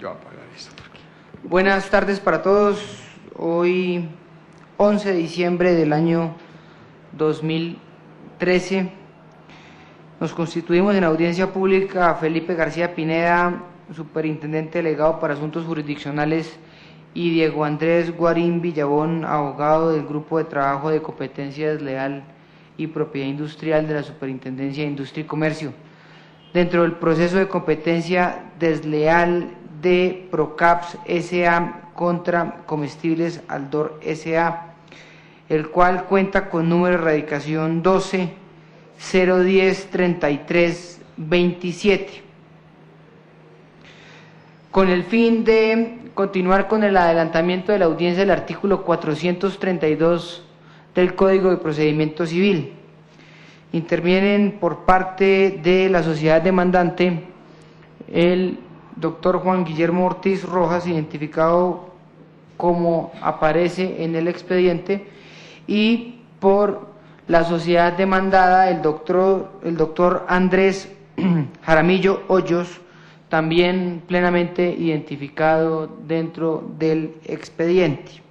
Yo voy a apagar esto. Buenas tardes para todos. Hoy, 11 de diciembre del año 2013, nos constituimos en audiencia pública Felipe García Pineda, superintendente delegado para asuntos jurisdiccionales, y Diego Andrés Guarín Villabón, abogado del Grupo de Trabajo de Competencia Desleal y Propiedad Industrial de la Superintendencia de Industria y Comercio, dentro del proceso de competencia desleal de Procaps S.A. contra Comestibles Aldor S.A., el cual cuenta con número de radicación 12-010-33-27. Con el fin de continuar con el adelantamiento de la audiencia del artículo 432 del Código de Procedimiento Civil, intervienen por parte de la sociedad demandante el doctor Juan Guillermo Ortiz Rojas, identificado como aparece en el expediente, y por la sociedad demandada el doctor Andrés Jaramillo Hoyos, también plenamente identificado dentro del expediente.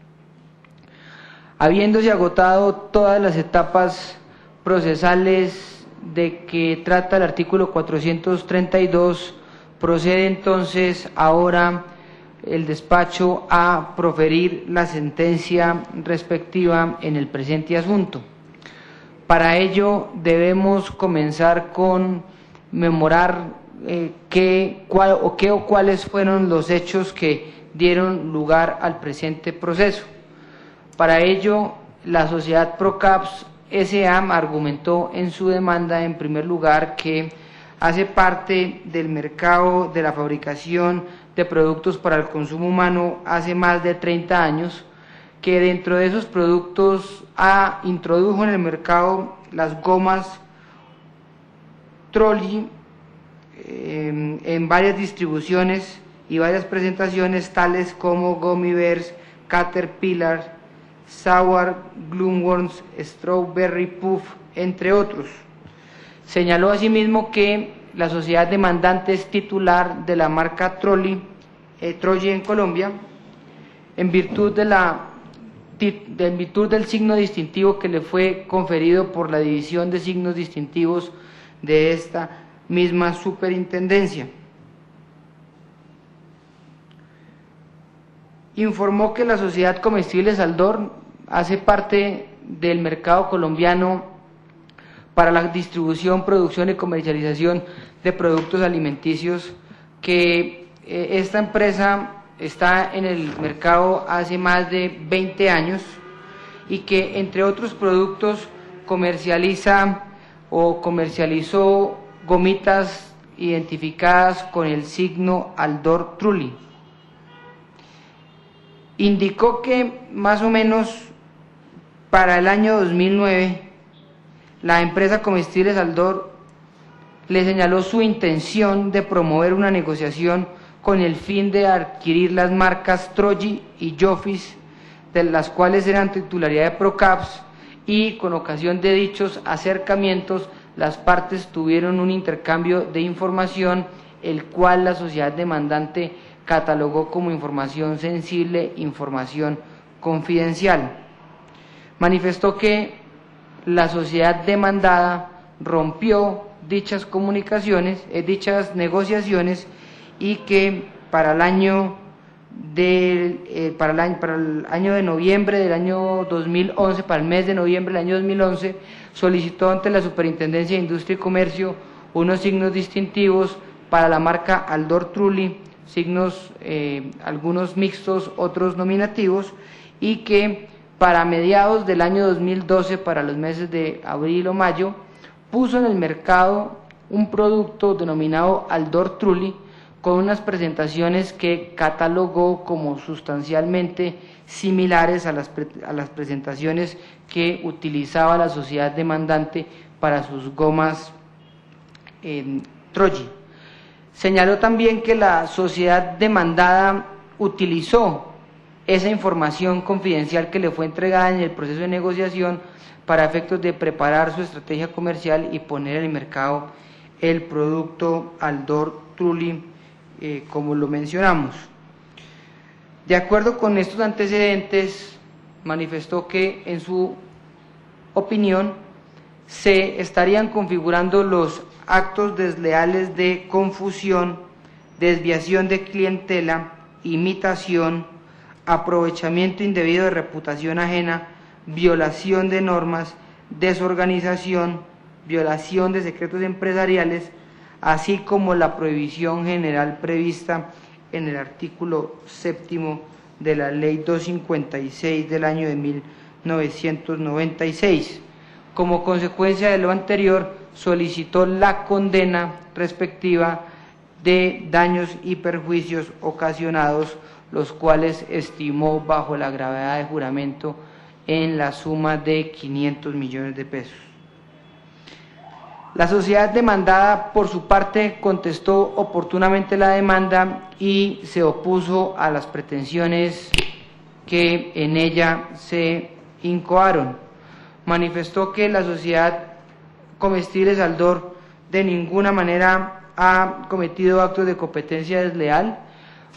Habiéndose agotado todas las etapas procesales de que trata el artículo 432, procede entonces ahora el despacho a proferir la sentencia respectiva en el presente asunto. Para ello debemos comenzar con memorar cuáles fueron los hechos que dieron lugar al presente proceso. Para ello, la sociedad Procaps S.A. argumentó en su demanda, en primer lugar, que hace parte del mercado de la fabricación de productos para el consumo humano hace más de 30 años, que dentro de esos productos introdujo en el mercado las gomas Trolli en varias distribuciones y varias presentaciones, tales como Gummy Bears, Caterpillar, Sour Gloomworms, Strawberry Puff, entre otros. Señaló asimismo que la sociedad demandante es titular de la marca Trolli en Colombia, en virtud del signo distintivo que le fue conferido por la División de Signos Distintivos de esta misma superintendencia. Informó que la sociedad Comestibles Aldor hace parte del mercado colombiano para la distribución, producción y comercialización de productos alimenticios, que esta empresa está en el mercado hace más de 20 años y que, entre otros productos, comercializó gomitas identificadas con el signo Aldor Trulli. Indicó que más o menos para el año 2009 la empresa Comestibles Aldor le señaló su intención de promover una negociación con el fin de adquirir las marcas Trolli y Jofis, de las cuales eran titularidad de Procaps, y con ocasión de dichos acercamientos las partes tuvieron un intercambio de información, el cual la sociedad demandante catalogó como información sensible, información confidencial. Manifestó que la sociedad demandada rompió dichas negociaciones, y que para el año de noviembre del año 2011, para el mes de noviembre del año 2011, solicitó ante la Superintendencia de Industria y Comercio unos signos distintivos para la marca Aldor Trulli, signos algunos mixtos, otros nominativos, y que para mediados del año 2012, para los meses de abril o mayo, puso en el mercado un producto denominado Aldor Trulli, con unas presentaciones que catalogó como sustancialmente similares a las presentaciones que utilizaba la sociedad demandante para sus gomas Trolli. Señaló también que la sociedad demandada utilizó esa información confidencial que le fue entregada en el proceso de negociación para efectos de preparar su estrategia comercial y poner en el mercado el producto Aldor Trulli como lo mencionamos. De acuerdo con estos antecedentes, manifestó que en su opinión se estarían configurando los actos desleales de confusión, desviación de clientela, imitación, aprovechamiento indebido de reputación ajena, violación de normas, desorganización, violación de secretos empresariales, así como la prohibición general prevista en el artículo 7º de la Ley 256 del año de 1996. Como consecuencia de lo anterior, solicitó la condena respectiva de daños y perjuicios ocasionados, los cuales estimó bajo la gravedad de juramento en la suma de 500 millones de pesos. La sociedad demandada, por su parte, contestó oportunamente la demanda y se opuso a las pretensiones que en ella se incoaron. Manifestó que la sociedad Comestibles Aldor de ninguna manera ha cometido actos de competencia desleal.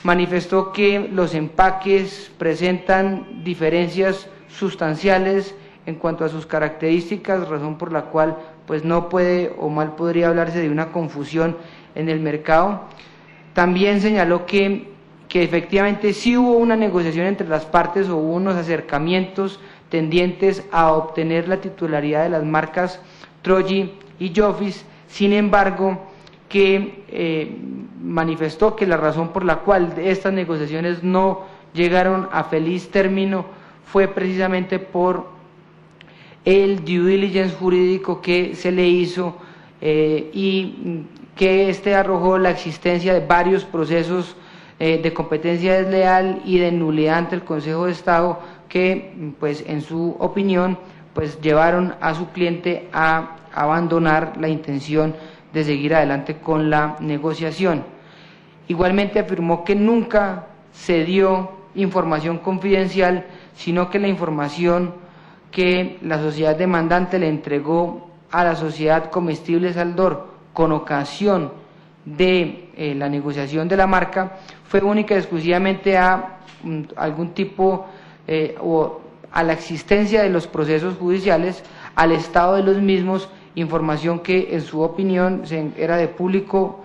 Manifestó que los empaques presentan diferencias sustanciales en cuanto a sus características, razón por la cual pues no puede o mal podría hablarse de una confusión en el mercado. También señaló que efectivamente sí hubo una negociación entre las partes o hubo unos acercamientos tendientes a obtener la titularidad de las marcas Troji y Jofis, sin embargo, que manifestó que la razón por la cual estas negociaciones no llegaron a feliz término fue precisamente por el due diligence jurídico que se le hizo y que arrojó la existencia de varios procesos de competencia desleal y de nulidad ante el Consejo de Estado que, pues, en su opinión, pues, llevaron a su cliente a abandonar la intención de seguir adelante con la negociación. Igualmente afirmó que nunca se dio información confidencial, sino que la información que la sociedad demandante le entregó a la sociedad Comestibles Aldor con ocasión de la negociación de la marca fue única y exclusivamente a algún tipo o a la existencia de los procesos judiciales, al estado de los mismos, información que en su opinión era de público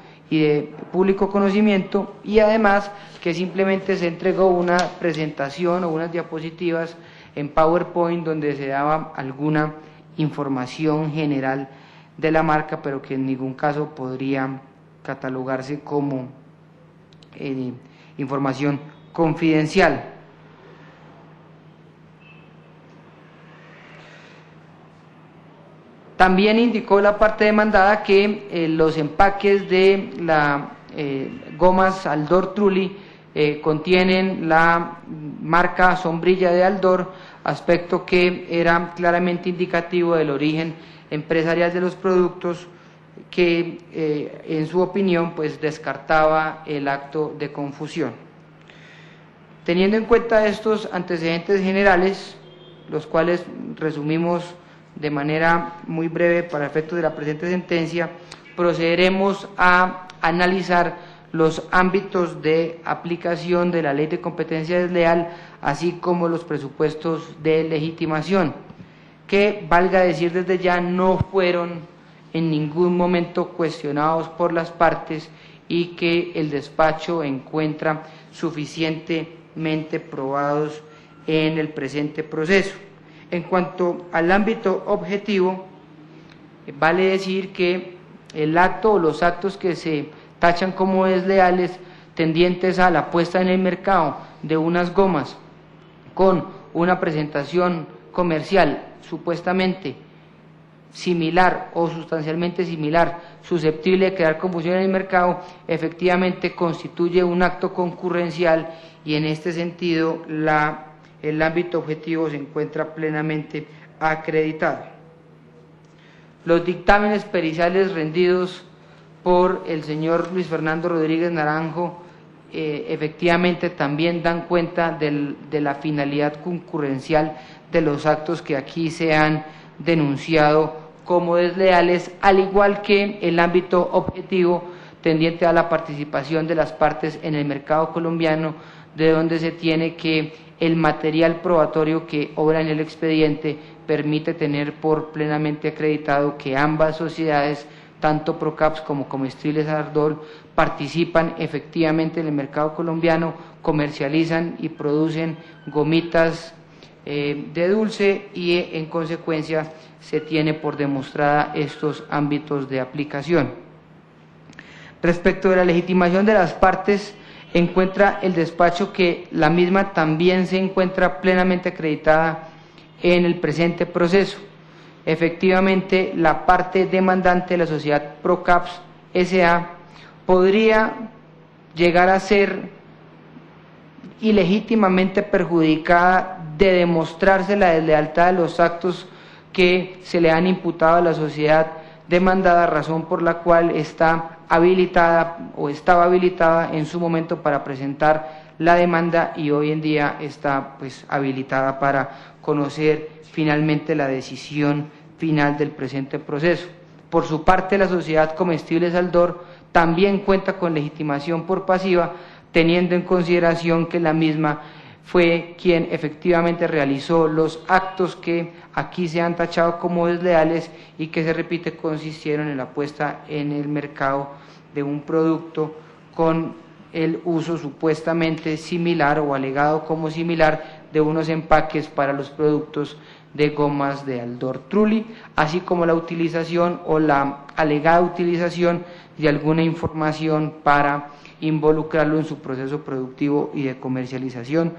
conocimiento, y además que simplemente se entregó una presentación o unas diapositivas en PowerPoint donde se daba alguna información general de la marca, pero que en ningún caso podría catalogarse como información confidencial. También indicó la parte demandada que los empaques de la gomas Aldor Trulli contienen la marca sombrilla de Aldor, aspecto que era claramente indicativo del origen empresarial de los productos, que en su opinión pues descartaba el acto de confusión. Teniendo en cuenta estos antecedentes generales, los cuales resumimos de manera muy breve para efectos de la presente sentencia, procederemos a analizar los ámbitos de aplicación de la Ley de Competencia Desleal, así como los presupuestos de legitimación, que, valga decir desde ya, no fueron en ningún momento cuestionados por las partes y que el despacho encuentra suficientemente probados en el presente proceso. En cuanto al ámbito objetivo, vale decir que el acto o los actos que se tachan como desleales, tendientes a la puesta en el mercado de unas gomas con una presentación comercial supuestamente similar o sustancialmente similar, susceptible de crear confusión en el mercado, efectivamente constituye un acto concurrencial, y en este sentido el ámbito objetivo se encuentra plenamente acreditado. Los dictámenes periciales rendidos por el señor Luis Fernando Rodríguez Naranjo efectivamente también dan cuenta de la finalidad concurrencial de los actos que aquí se han denunciado como desleales, al igual que el ámbito objetivo tendiente a la participación de las partes en el mercado colombiano, de donde se tiene que el material probatorio que obra en el expediente permite tener por plenamente acreditado que ambas sociedades, tanto Procaps como Comestibles Ardor, participan efectivamente en el mercado colombiano, comercializan y producen gomitas de dulce y en consecuencia se tiene por demostrada estos ámbitos de aplicación. Respecto de la legitimación de las partes, encuentra el despacho que la misma también se encuentra plenamente acreditada en el presente proceso. Efectivamente, la parte demandante de la sociedad Procaps S.A. podría llegar a ser ilegítimamente perjudicada de demostrarse la deslealtad de los actos que se le han imputado a la sociedad demandada, razón por la cual está habilitada o estaba habilitada en su momento para presentar la demanda y hoy en día está pues habilitada para conocer finalmente la decisión final del presente proceso. Por su parte, la sociedad Comestibles Aldor también cuenta con legitimación por pasiva, teniendo en consideración que la misma fue quien efectivamente realizó los actos que aquí se han tachado como desleales y que se repite consistieron en la puesta en el mercado de un producto con el uso supuestamente similar o alegado como similar de unos empaques para los productos de gomas de Aldor Trulli, así como la utilización o la alegada utilización de alguna información para involucrarlo en su proceso productivo y de comercialización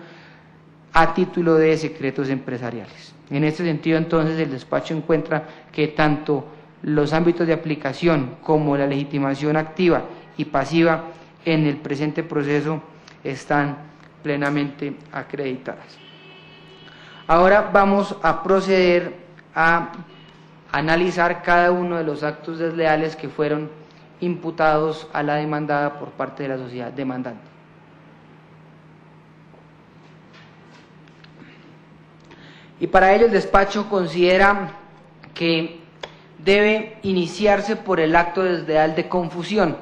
a título de secretos empresariales. En este sentido, entonces, el despacho encuentra que tanto los ámbitos de aplicación como la legitimación activa y pasiva en el presente proceso están plenamente acreditadas. Ahora vamos a proceder a analizar cada uno de los actos desleales que fueron imputados a la demandada por parte de la sociedad demandante. Y para ello el despacho considera que debe iniciarse por el acto desleal de confusión,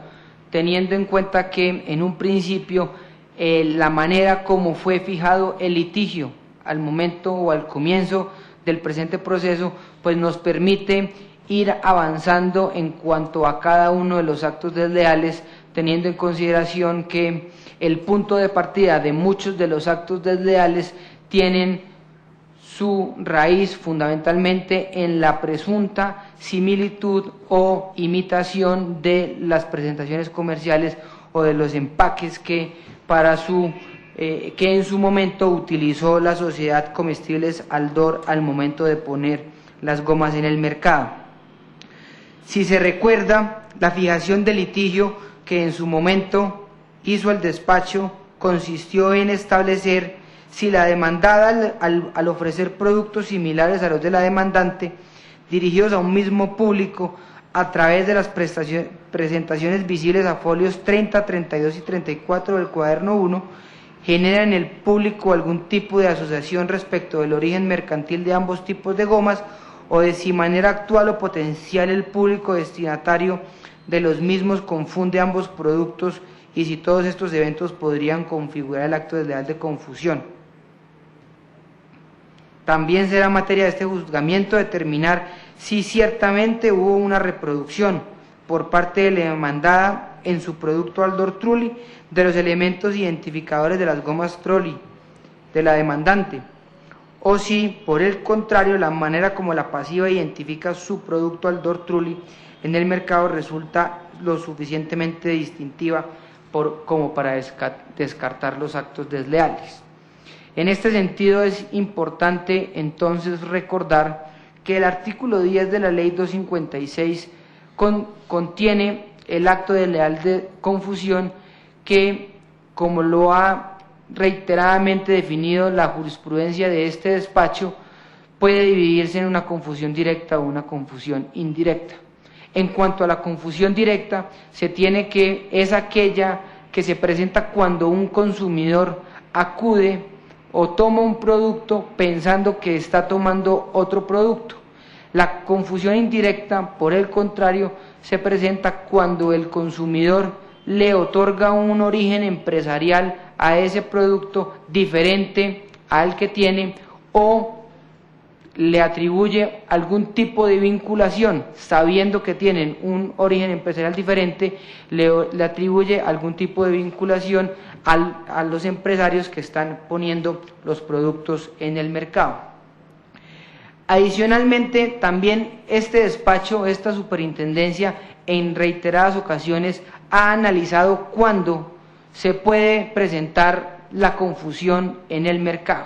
teniendo en cuenta que en un principio la manera como fue fijado el litigio al momento o al comienzo del presente proceso, pues nos permite ir avanzando en cuanto a cada uno de los actos desleales, teniendo en consideración que el punto de partida de muchos de los actos desleales tienen su raíz fundamentalmente en la presunta similitud o imitación de las presentaciones comerciales o de los empaques que en su momento utilizó la sociedad Comestibles Aldor al momento de poner las gomas en el mercado. Si se recuerda, la fijación del litigio que en su momento hizo el despacho consistió en establecer si la demandada al ofrecer productos similares a los de la demandante, dirigidos a un mismo público a través de las presentaciones visibles a folios 30, 32 y 34 del cuaderno 1, genera en el público algún tipo de asociación respecto del origen mercantil de ambos tipos de gomas o de si manera actual o potencial el público destinatario de los mismos confunde ambos productos y si todos estos eventos podrían configurar el acto desleal de confusión. También será materia de este juzgamiento determinar si ciertamente hubo una reproducción por parte de la demandada en su producto Aldor Trulli de los elementos identificadores de las gomas Trulli de la demandante, o si, por el contrario, la manera como la pasiva identifica su producto Aldor Trulli en el mercado resulta lo suficientemente distintiva como para descartar los actos desleales. En este sentido es importante entonces recordar que el artículo 10 de la Ley 256 contiene el acto desleal de confusión que, como lo ha reiteradamente definido la jurisprudencia de este despacho, puede dividirse en una confusión directa o una confusión indirecta. En cuanto a la confusión directa, se tiene que es aquella que se presenta cuando un consumidor acude o toma un producto pensando que está tomando otro producto. La confusión indirecta, por el contrario, se presenta cuando el consumidor le otorga un origen empresarial a ese producto diferente al que tiene o le atribuye algún tipo de vinculación, sabiendo que tienen un origen empresarial diferente, le atribuye algún tipo de vinculación a los empresarios que están poniendo los productos en el mercado. Adicionalmente, también este despacho, esta superintendencia, en reiteradas ocasiones ha analizado cuándo se puede presentar la confusión en el mercado,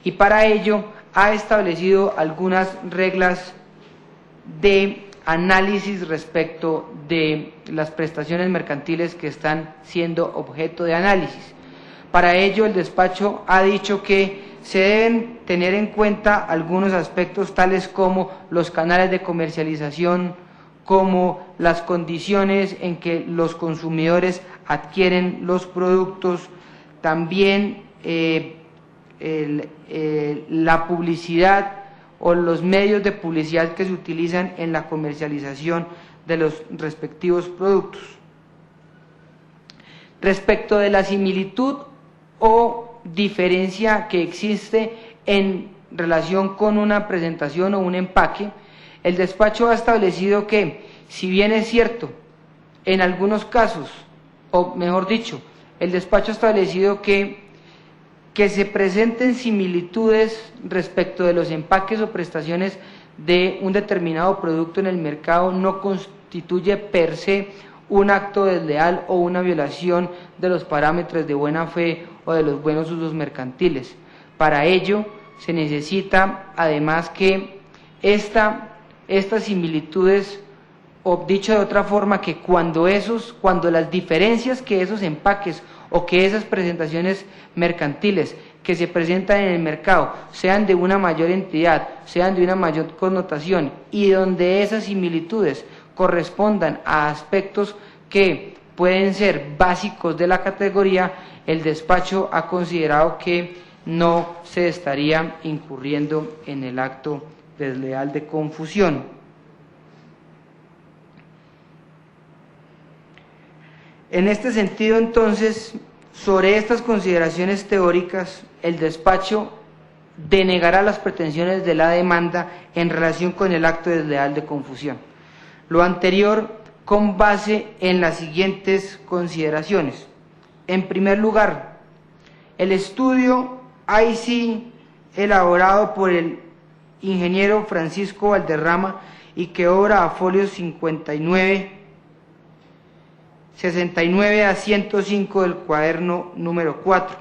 y para ello ha establecido algunas reglas de análisis respecto de las prestaciones mercantiles que están siendo objeto de análisis. Para ello, el despacho ha dicho que se deben tener en cuenta algunos aspectos tales como los canales de comercialización, como las condiciones en que los consumidores adquieren los productos, también la publicidad o los medios de publicidad que se utilizan en la comercialización de los respectivos productos. Respecto de la similitud o diferencia que existe en relación con una presentación o un empaque, el despacho ha establecido que, si bien es cierto, en algunos casos, o mejor dicho, el despacho ha establecido que se presenten similitudes respecto de los empaques o prestaciones de un determinado producto en el mercado no constituye per se un acto desleal o una violación de los parámetros de buena fe o de los buenos usos mercantiles. Para ello se necesita además que estas similitudes, o dicho de otra forma, que cuando las diferencias que esos empaques o que esas presentaciones mercantiles que se presentan en el mercado sean de una mayor entidad, sean de una mayor connotación, y donde esas similitudes correspondan a aspectos que pueden ser básicos de la categoría, el despacho ha considerado que no se estaría incurriendo en el acto desleal de confusión. En este sentido, entonces, sobre estas consideraciones teóricas, el despacho denegará las pretensiones de la demanda en relación con el acto desleal de confusión. Lo anterior con base en las siguientes consideraciones. En primer lugar, el estudio IC elaborado por el ingeniero Francisco Valderrama y que obra a folios 69 a 105 del cuaderno número 4,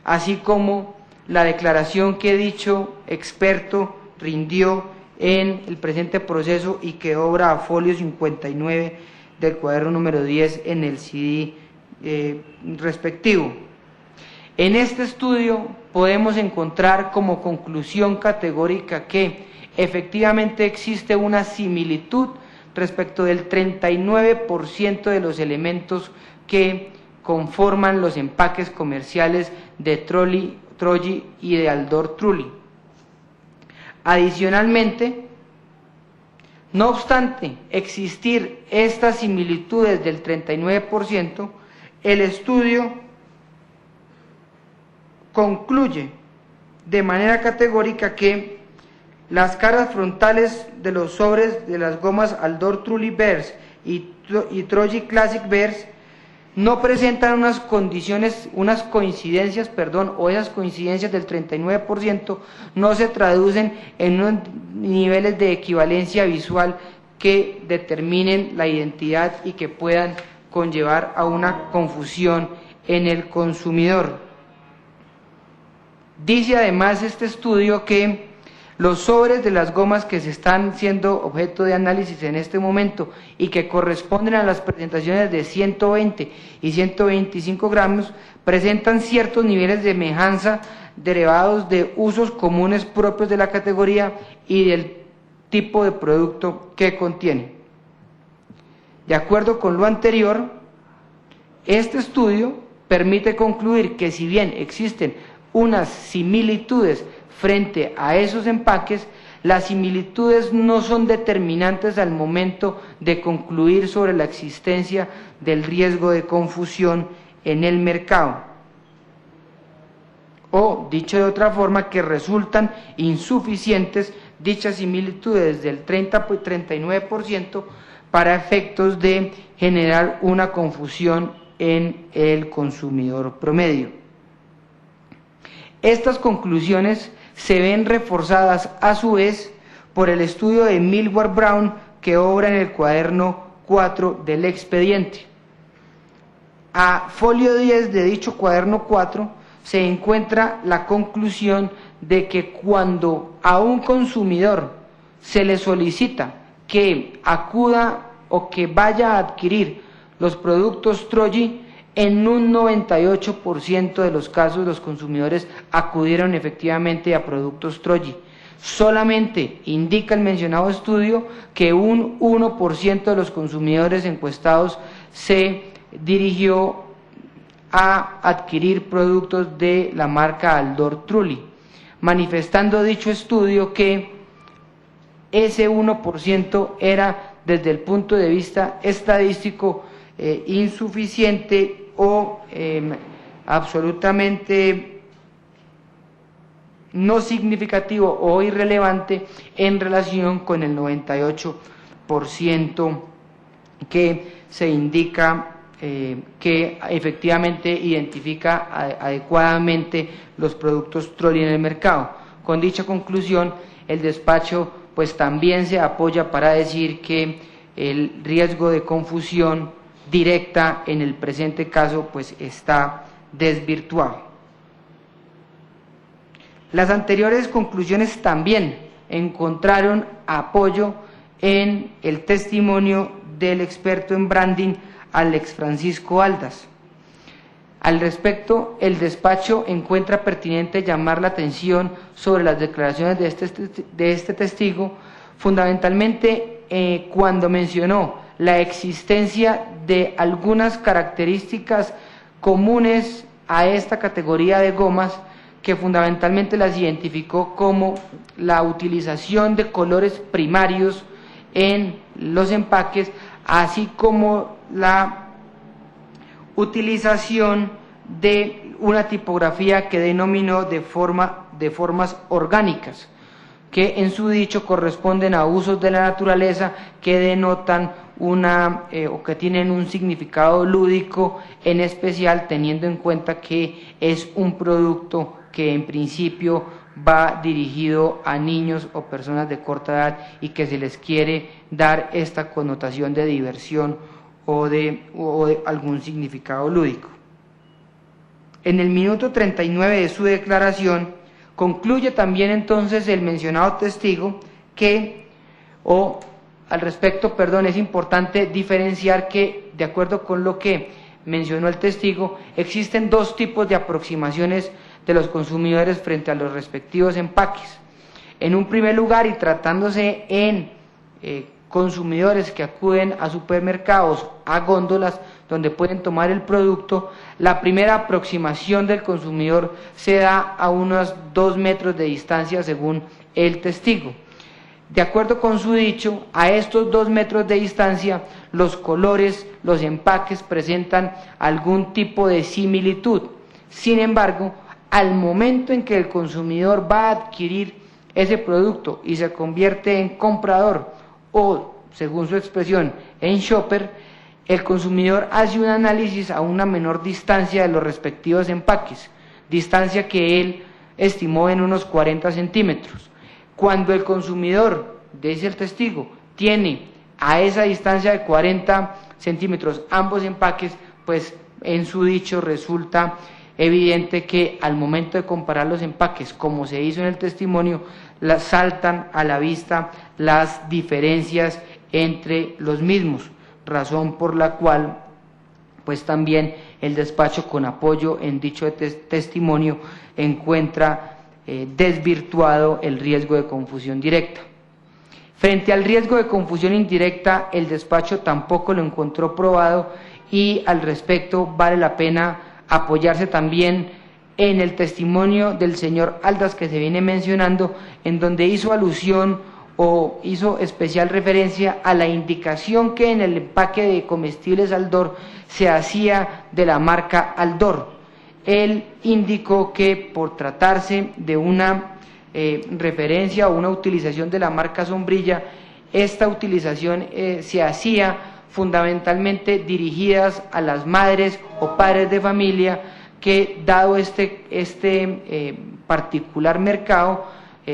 así como la declaración que dicho experto rindió en el presente proceso y que obra a folio 59 del cuaderno número 10 en el CD respectivo. En este estudio podemos encontrar como conclusión categórica que efectivamente existe una similitud respecto del 39% de los elementos que conforman los empaques comerciales de Trolli y de Aldor Trulli. Adicionalmente, no obstante existir estas similitudes del 39%, el estudio concluye de manera categórica que las caras frontales de los sobres de las gomas Aldor Trulli Bears y Trolli Classic Bears no presentan unas coincidencias, o esas coincidencias del 39% no se traducen en unos niveles de equivalencia visual que determinen la identidad y que puedan conllevar a una confusión en el consumidor. Dice además este estudio que los sobres de las gomas que se están siendo objeto de análisis en este momento y que corresponden a las presentaciones de 120 y 125 gramos presentan ciertos niveles de semejanza derivados de usos comunes propios de la categoría y del tipo de producto que contiene. De acuerdo con lo anterior, este estudio permite concluir que si bien existen unas similitudes frente a esos empaques, Las similitudes no son determinantes al momento de concluir sobre la existencia del riesgo de confusión en el mercado. O, dicho de otra forma, que resultan insuficientes dichas similitudes del 30-39% para efectos de generar una confusión en el consumidor promedio. Estas conclusiones se ven reforzadas a su vez por el estudio de Millward Brown que obra en el cuaderno 4 del expediente. A folio 10 de dicho cuaderno 4 se encuentra la conclusión de que cuando a un consumidor se le solicita que acuda o que vaya a adquirir los productos Troji, en un 98% de los casos los consumidores acudieron efectivamente a productos Troji. Solamente indica el mencionado estudio que un 1% de los consumidores encuestados se dirigió a adquirir productos de la marca Aldor Trulli, manifestando dicho estudio que ese 1% era desde el punto de vista estadístico insuficiente o absolutamente no significativo o irrelevante en relación con el 98% que se indica que efectivamente identifica adecuadamente los productos Trolli en el mercado. Con dicha conclusión, el despacho pues también se apoya para decir que el riesgo de confusión directa en el presente caso pues está desvirtuado. Las anteriores conclusiones también encontraron apoyo en el testimonio del experto en branding Alex Francisco Aldas. Al respecto, el despacho encuentra pertinente llamar la atención sobre las declaraciones de este testigo, fundamentalmente cuando mencionó la existencia de algunas características comunes a esta categoría de gomas, que fundamentalmente las identificó como la utilización de colores primarios en los empaques, así como la utilización de una tipografía que denominó de formas orgánicas, que en su dicho corresponden a usos de la naturaleza que denotan o que tienen un significado lúdico, en especial teniendo en cuenta que es un producto que en principio va dirigido a niños o personas de corta edad y que se les quiere dar esta connotación de diversión o de algún significado lúdico. En el minuto 39 de su declaración concluye también entonces el mencionado testigo que, al respecto, es importante diferenciar que, de acuerdo con lo que mencionó el testigo, existen dos tipos de aproximaciones de los consumidores frente a los respectivos empaques. En un primer lugar, y tratándose en consumidores que acuden a supermercados, a góndolas donde pueden tomar el producto, la primera aproximación del consumidor se da a unos 2 metros de distancia según el testigo. De acuerdo con su dicho, a estos 2 metros de distancia, los colores, los empaques presentan algún tipo de similitud. Sin embargo, al momento en que el consumidor va a adquirir ese producto y se convierte en comprador o, según su expresión, en shopper, el consumidor hace un análisis a una menor distancia de los respectivos empaques, distancia que él estimó en unos 40 centímetros. Cuando el consumidor, dice el testigo, tiene a esa distancia de 40 centímetros ambos empaques, pues en su dicho resulta evidente que al momento de comparar los empaques, como se hizo en el testimonio, saltan a la vista las diferencias entre los mismos, razón por la cual pues también el despacho, con apoyo en dicho testimonio, encuentra desvirtuado el riesgo de confusión directa. Frente al riesgo de confusión indirecta, el despacho tampoco lo encontró probado, y al respecto vale la pena apoyarse también en el testimonio del señor Aldas que se viene mencionando, en donde hizo alusión o hizo especial referencia a la indicación que en el empaque de comestibles Aldor se hacía de la marca Aldor. Él indicó que por tratarse de una referencia o una utilización de la marca Sombrilla, esta utilización se hacía fundamentalmente dirigidas a las madres o padres de familia que, dado este particular mercado,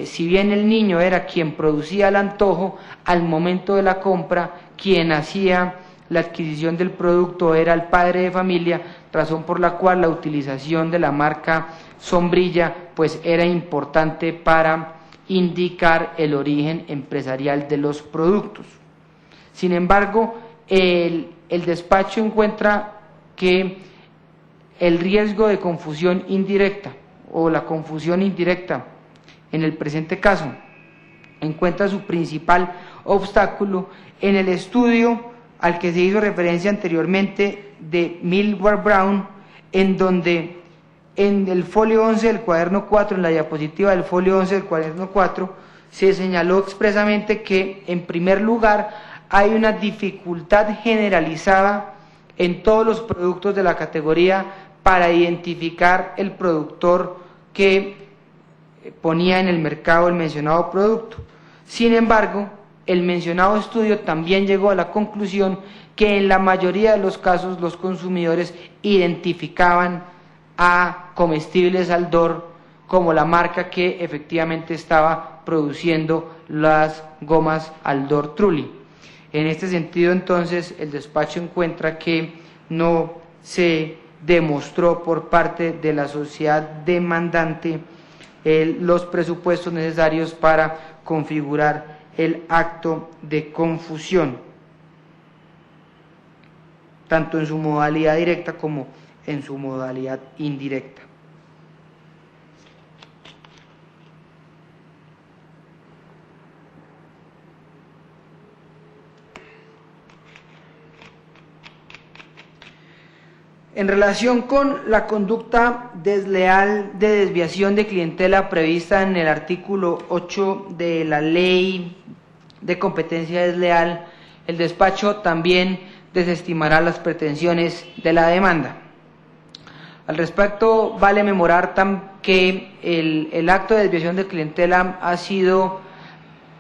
si bien el niño era quien producía el antojo, al momento de la compra, quien hacía la adquisición del producto era el padre de familia, razón por la cual la utilización de la marca Sombrilla pues era importante para indicar el origen empresarial de los productos. Sin embargo, el despacho encuentra que el riesgo de confusión indirecta o la confusión indirecta en el presente caso encuentra su principal obstáculo en el estudio al que se hizo referencia anteriormente de Millward Brown, en donde en el folio 11 del cuaderno 4, en la diapositiva del folio 11 del cuaderno 4, se señaló expresamente que en primer lugar hay una dificultad generalizada en todos los productos de la categoría para identificar el productor que ponía en el mercado el mencionado producto. Sin embargo, el mencionado estudio también llegó a la conclusión que en la mayoría de los casos los consumidores identificaban a Comestibles Aldor como la marca que efectivamente estaba produciendo las gomas Aldor Trulli. En este sentido, entonces, el despacho encuentra que no se demostró por parte de la sociedad demandante los presupuestos necesarios para configurar el acto de confusión, tanto en su modalidad directa como en su modalidad indirecta. En relación con la conducta desleal de desviación de clientela prevista en el artículo 8 de la Ley de Competencia Desleal, el despacho también desestimará las pretensiones de la demanda. Al respecto, vale memorar que el acto de desviación de clientela ha sido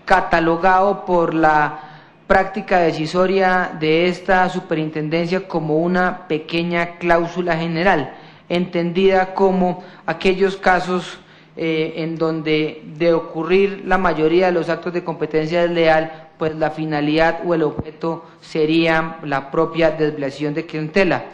catalogado por la práctica decisoria de esta superintendencia como una pequeña cláusula general, entendida como aquellos casos en donde de ocurrir la mayoría de los actos de competencia desleal, pues la finalidad o el objeto sería la propia desviación de clientela.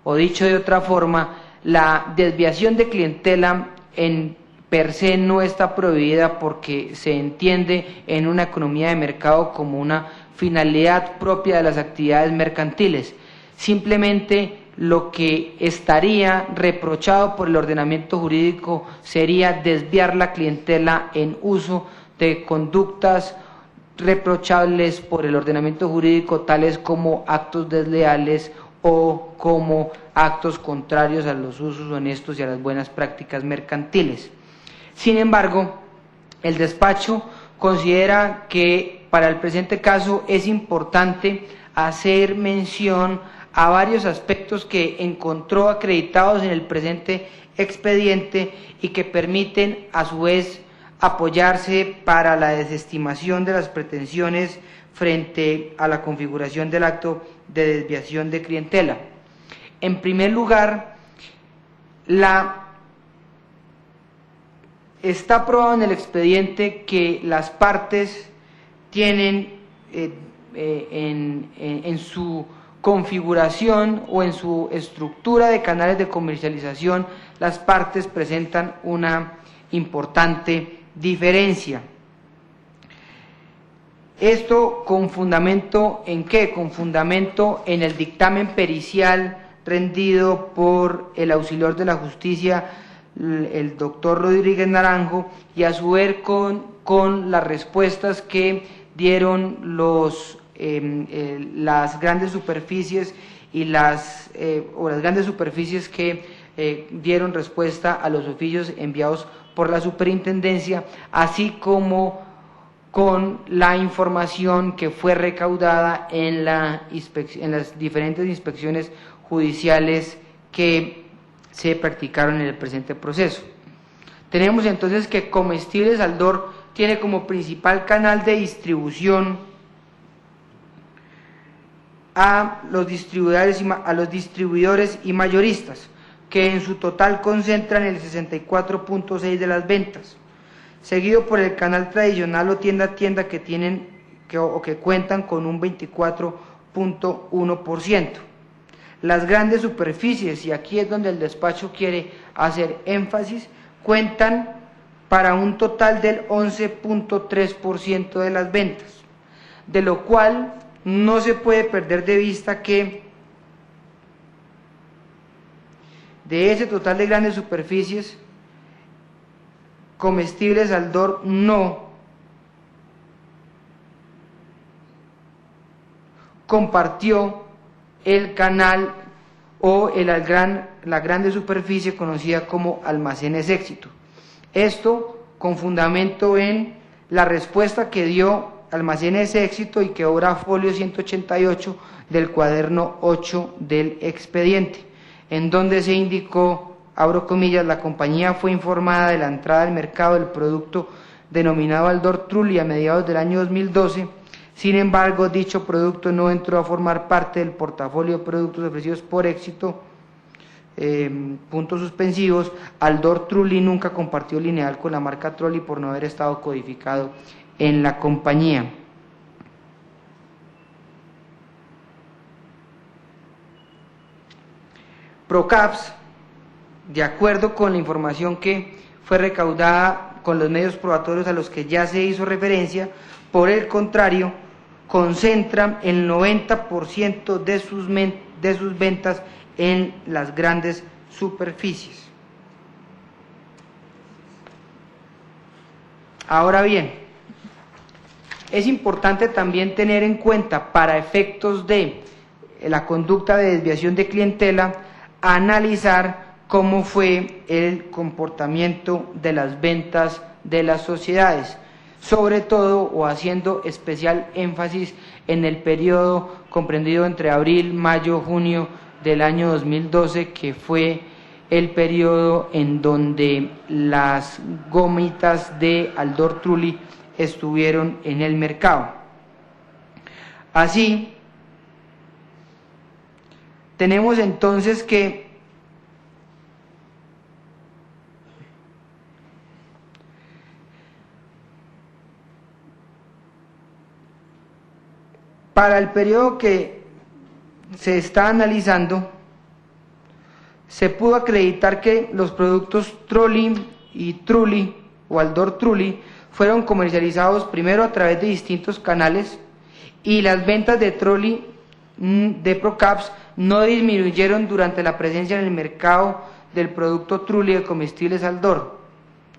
O dicho de otra forma, la desviación de clientela en per se no está prohibida porque se entiende en una economía de mercado como una finalidad propia de las actividades mercantiles. Simplemente lo que estaría reprochado por el ordenamiento jurídico sería desviar la clientela en uso de conductas reprochables por el ordenamiento jurídico, tales como actos desleales o como actos contrarios a los usos honestos y a las buenas prácticas mercantiles. Sin embargo, el despacho considera que para el presente caso es importante hacer mención a varios aspectos que encontró acreditados en el presente expediente y que permiten a su vez apoyarse para la desestimación de las pretensiones frente a la configuración del acto de desviación de clientela. En primer lugar, está probado en el expediente que las partes tienen en su configuración o en su estructura de canales de comercialización, las partes presentan una importante diferencia. Esto con fundamento ¿en qué? Con fundamento en el dictamen pericial rendido por el auxiliar de la justicia, el doctor Rodríguez Naranjo, y a su vez con las respuestas que dieron las grandes superficies y las grandes superficies que dieron respuesta a los oficios enviados por la superintendencia, así como con la información que fue recaudada en las diferentes inspecciones judiciales que se practicaron en el presente proceso. Tenemos entonces que Comestibles Aldor tiene como principal canal de distribución a los distribuidores y mayoristas, que en su total concentran el 64.6% de las ventas, seguido por el canal tradicional o tienda a tienda que cuentan con un 24.1%. Las grandes superficies, y aquí es donde el despacho quiere hacer énfasis, cuentan para un total del 11.3% de las ventas, de lo cual no se puede perder de vista que de ese total de grandes superficies, Comestibles Aldor no compartió el canal o la grande superficie conocida como Almacenes Éxito. Esto con fundamento en la respuesta que dio Almacenes Éxito y que obra folio 188 del cuaderno 8 del expediente, en donde se indicó, abro comillas, la compañía fue informada de la entrada al mercado del producto denominado Aldor Trulli a mediados del año 2012. Sin embargo, dicho producto no entró a formar parte del portafolio de productos ofrecidos por Éxito. Puntos suspensivos. Aldor Trulli nunca compartió lineal con la marca Trolli por no haber estado codificado en la compañía. Procaps, de acuerdo con la información que fue recaudada con los medios probatorios a los que ya se hizo referencia, por el contrario, concentra el 90% de sus ventas en las grandes superficies. Ahora bien, es importante también tener en cuenta, para efectos de la conducta de desviación de clientela, analizar cómo fue el comportamiento de las ventas de las sociedades, sobre todo o haciendo especial énfasis en el periodo comprendido entre abril, mayo, junio del año 2012, que fue el periodo en donde las gomitas de Aldor Trulli estuvieron en el mercado. Así, tenemos entonces que para el periodo que se está analizando, se pudo acreditar que los productos Trolli y Trulli o Aldor Trulli fueron comercializados primero a través de distintos canales, y las ventas de Trolli de Procaps no disminuyeron durante la presencia en el mercado del producto Trulli de Comestibles Aldor.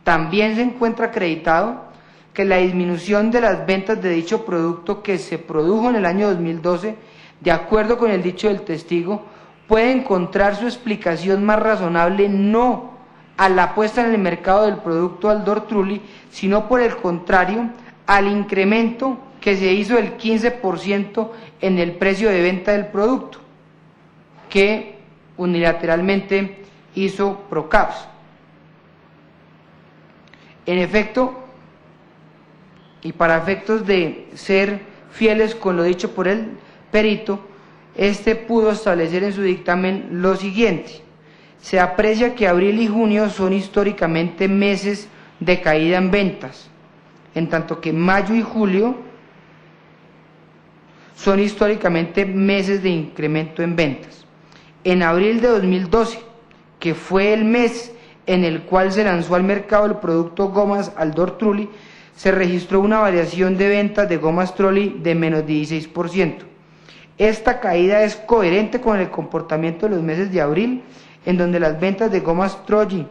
También se encuentra acreditado que la disminución de las ventas de dicho producto que se produjo en el año 2012, de acuerdo con el dicho del testigo, puede encontrar su explicación más razonable no a la puesta en el mercado del producto Aldor Trulli, sino por el contrario, al incremento que se hizo del 15% en el precio de venta del producto, que unilateralmente hizo Procaps. En efecto, y para efectos de ser fieles con lo dicho por el perito, este pudo establecer en su dictamen lo siguiente: se aprecia que abril y junio son históricamente meses de caída en ventas, en tanto que mayo y julio son históricamente meses de incremento en ventas. En abril de 2012, que fue el mes en el cual se lanzó al mercado el producto Gomas Aldor Trulli, se registró una variación de ventas de gomas Trolli de menos 16%. Esta caída es coherente con el comportamiento de los meses de abril, en donde las ventas de gomas Trolli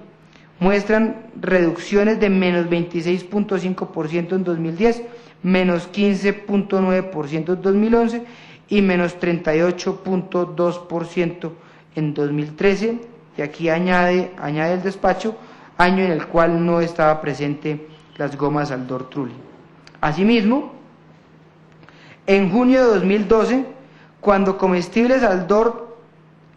muestran reducciones de menos 26.5% en 2010, menos 15.9% en 2011 y menos 38.2% en 2013, y aquí añade el despacho, año en el cual no estaba presente las gomas Aldor Trulli. Asimismo, en junio de 2012, cuando Comestibles Aldor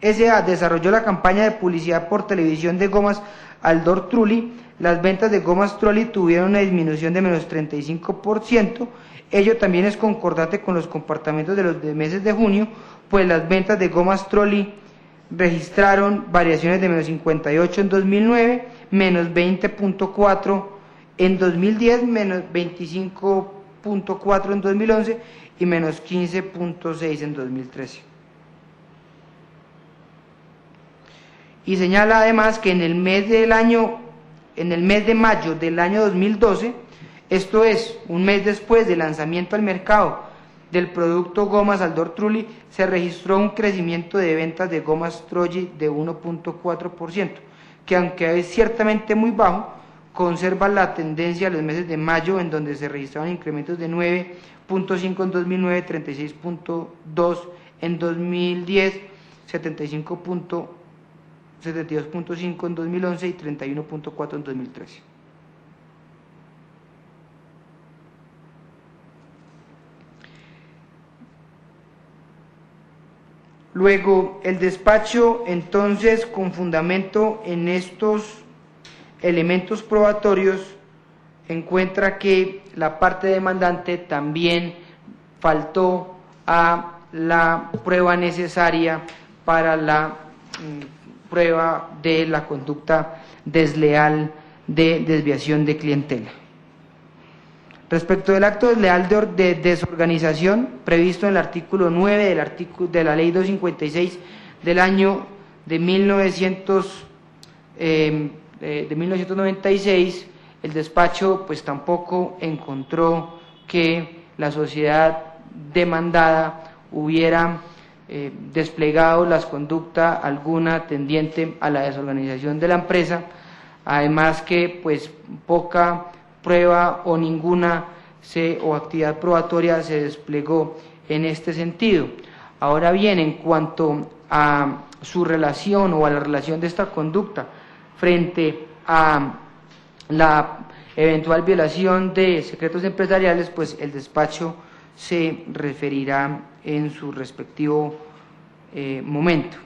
S.A. desarrolló la campaña de publicidad por televisión de gomas Aldor Trulli, las ventas de gomas Trulli tuvieron una disminución de menos 35%. Ello también es concordante con los comportamientos de los meses de junio, pues las ventas de gomas Trulli registraron variaciones de menos 58 en 2009, menos 20.4 en 2010, menos 25.4 en 2011 y menos 15.6 en 2013. Y señala además que en el mes de mayo del año 2012, esto es, un mes después del lanzamiento al mercado del producto gomas Aldor Trulli, se registró un crecimiento de ventas de gomas Trulli de 1.4%, que aunque es ciertamente muy bajo, conserva la tendencia a los meses de mayo, en donde se registraron incrementos de 9.5 en 2009, 36.2 en 2010, 72.5 en 2011 y 31.4 en 2013. Luego, el despacho, entonces, con fundamento en estos elementos probatorios, encuentra que la parte demandante también faltó a la prueba necesaria para la prueba de la conducta desleal de desviación de clientela. Respecto del acto desleal de desorganización previsto en el artículo 9 de la ley 256 del año de 1996, el despacho pues tampoco encontró que la sociedad demandada hubiera desplegado las conductas alguna tendiente a la desorganización de la empresa, además que pues poca prueba o ninguna o actividad probatoria se desplegó en este sentido. Ahora bien, en cuanto a su relación o a la relación de esta conducta frente a la eventual violación de secretos empresariales, pues el despacho se referirá en su respectivo momento.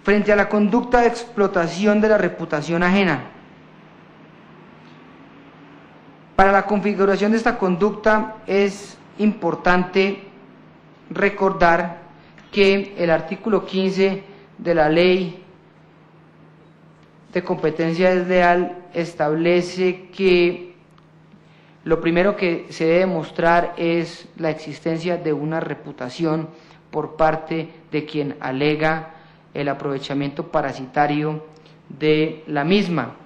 Frente a la conducta de explotación de la reputación ajena, para la configuración de esta conducta es importante recordar que el artículo 15 de la ley de competencia desleal establece que lo primero que se debe mostrar es la existencia de una reputación por parte de quien alega el aprovechamiento parasitario de la misma.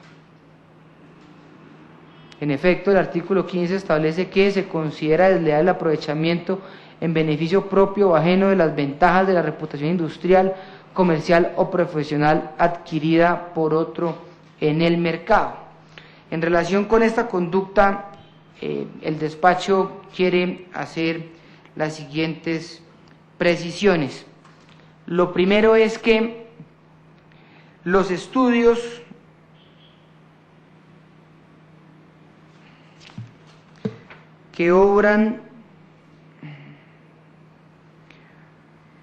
En efecto, el artículo 15 establece que se considera desleal el aprovechamiento en beneficio propio o ajeno de las ventajas de la reputación industrial, comercial o profesional adquirida por otro en el mercado. En relación con esta conducta, el despacho quiere hacer las siguientes precisiones. Lo primero es que los estudios que obran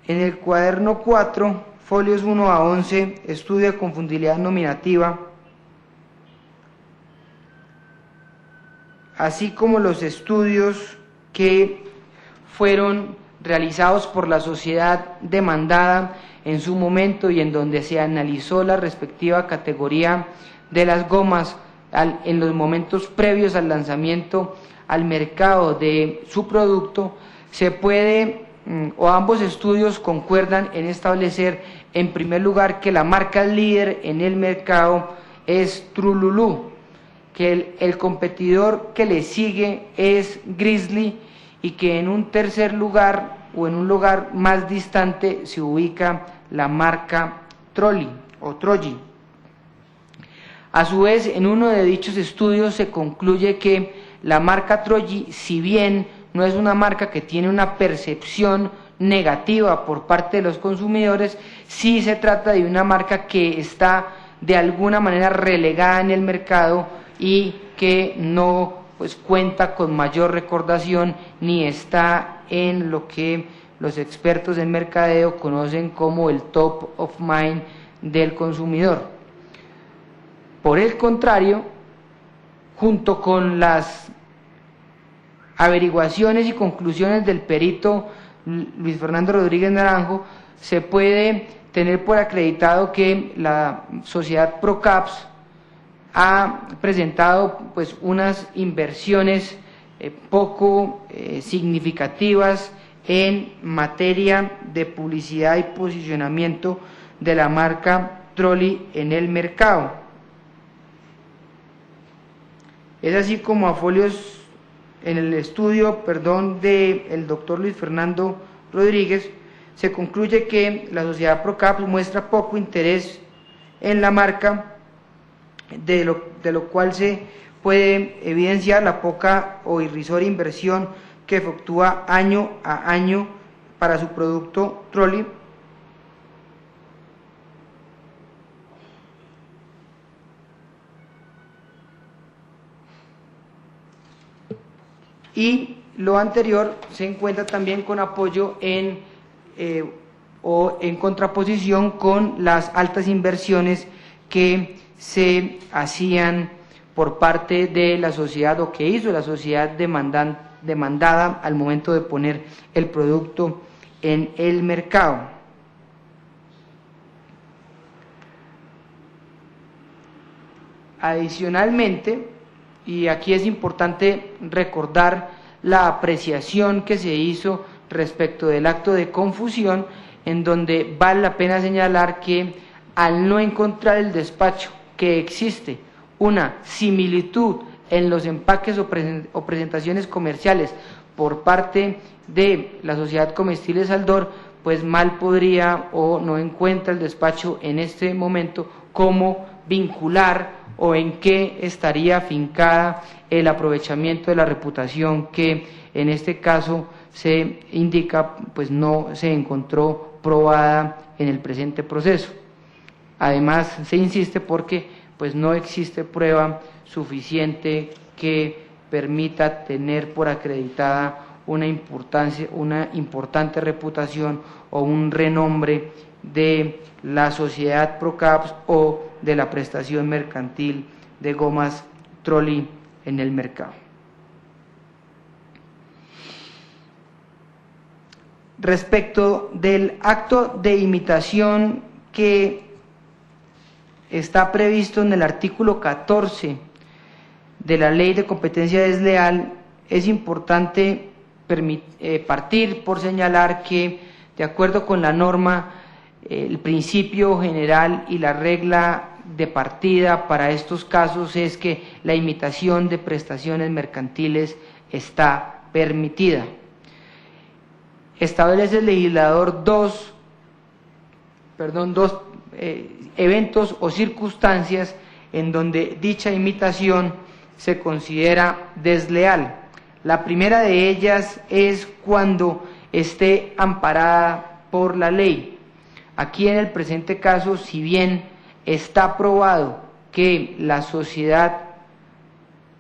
en el cuaderno 4, folios 1 a 11, estudio de confundibilidad nominativa, así como los estudios que fueron realizados por la sociedad demandada en su momento y en donde se analizó la respectiva categoría de las gomas en los momentos previos al lanzamiento al mercado de su producto, se puede, o ambos estudios concuerdan en establecer, en primer lugar, que la marca líder en el mercado es Trululú, que el competidor que le sigue es Grizzly y que en un tercer lugar o en un lugar más distante se ubica la marca Trolli o Trolli. A su vez, en uno de dichos estudios se concluye que la marca Trolli, si bien no es una marca que tiene una percepción negativa por parte de los consumidores, sí se trata de una marca que está de alguna manera relegada en el mercado y que no pues cuenta con mayor recordación ni está en lo que los expertos en mercadeo conocen como el top of mind del consumidor. Por el contrario, junto con las averiguaciones y conclusiones del perito Luis Fernando Rodríguez Naranjo, se puede tener por acreditado que la sociedad Procaps ha presentado pues unas inversiones poco significativas en materia de publicidad y posicionamiento de la marca Trolli en el mercado. Es así como a folios en el estudio, del doctor Luis Fernando Rodríguez, se concluye que la sociedad Procaps muestra poco interés en la marca, de lo cual se puede evidenciar la poca o irrisoria inversión que efectúa año a año para su producto Trolli, y lo anterior se encuentra también con apoyo o en contraposición con las altas inversiones que se hacían por parte de la sociedad o que hizo la sociedad demandada al momento de poner el producto en el mercado. Adicionalmente, y aquí es importante recordar la apreciación que se hizo respecto del acto de confusión, en donde vale la pena señalar que al no encontrar el despacho que existe una similitud en los empaques o presentaciones comerciales por parte de la sociedad Comestibles Aldor, pues mal podría o no encuentra el despacho en este momento cómo vincular o en qué estaría afincada el aprovechamiento de la reputación que en este caso se indica pues no se encontró probada en el presente proceso. Además se insiste porque pues no existe prueba suficiente que permita tener por acreditada una importante reputación o un renombre de la sociedad Procaps o de la prestación mercantil de gomas Trolli en el mercado. Respecto del acto de imitación que está previsto en el artículo 14 de la Ley de Competencia Desleal, es importante partir por señalar que, de acuerdo con la norma, el principio general y la regla de partida para estos casos es que la imitación de prestaciones mercantiles está permitida. Establece el legislador dos eventos o circunstancias en donde dicha imitación se considera desleal. La primera de ellas es cuando esté amparada por la ley. Aquí en el presente caso, si bien está probado que la sociedad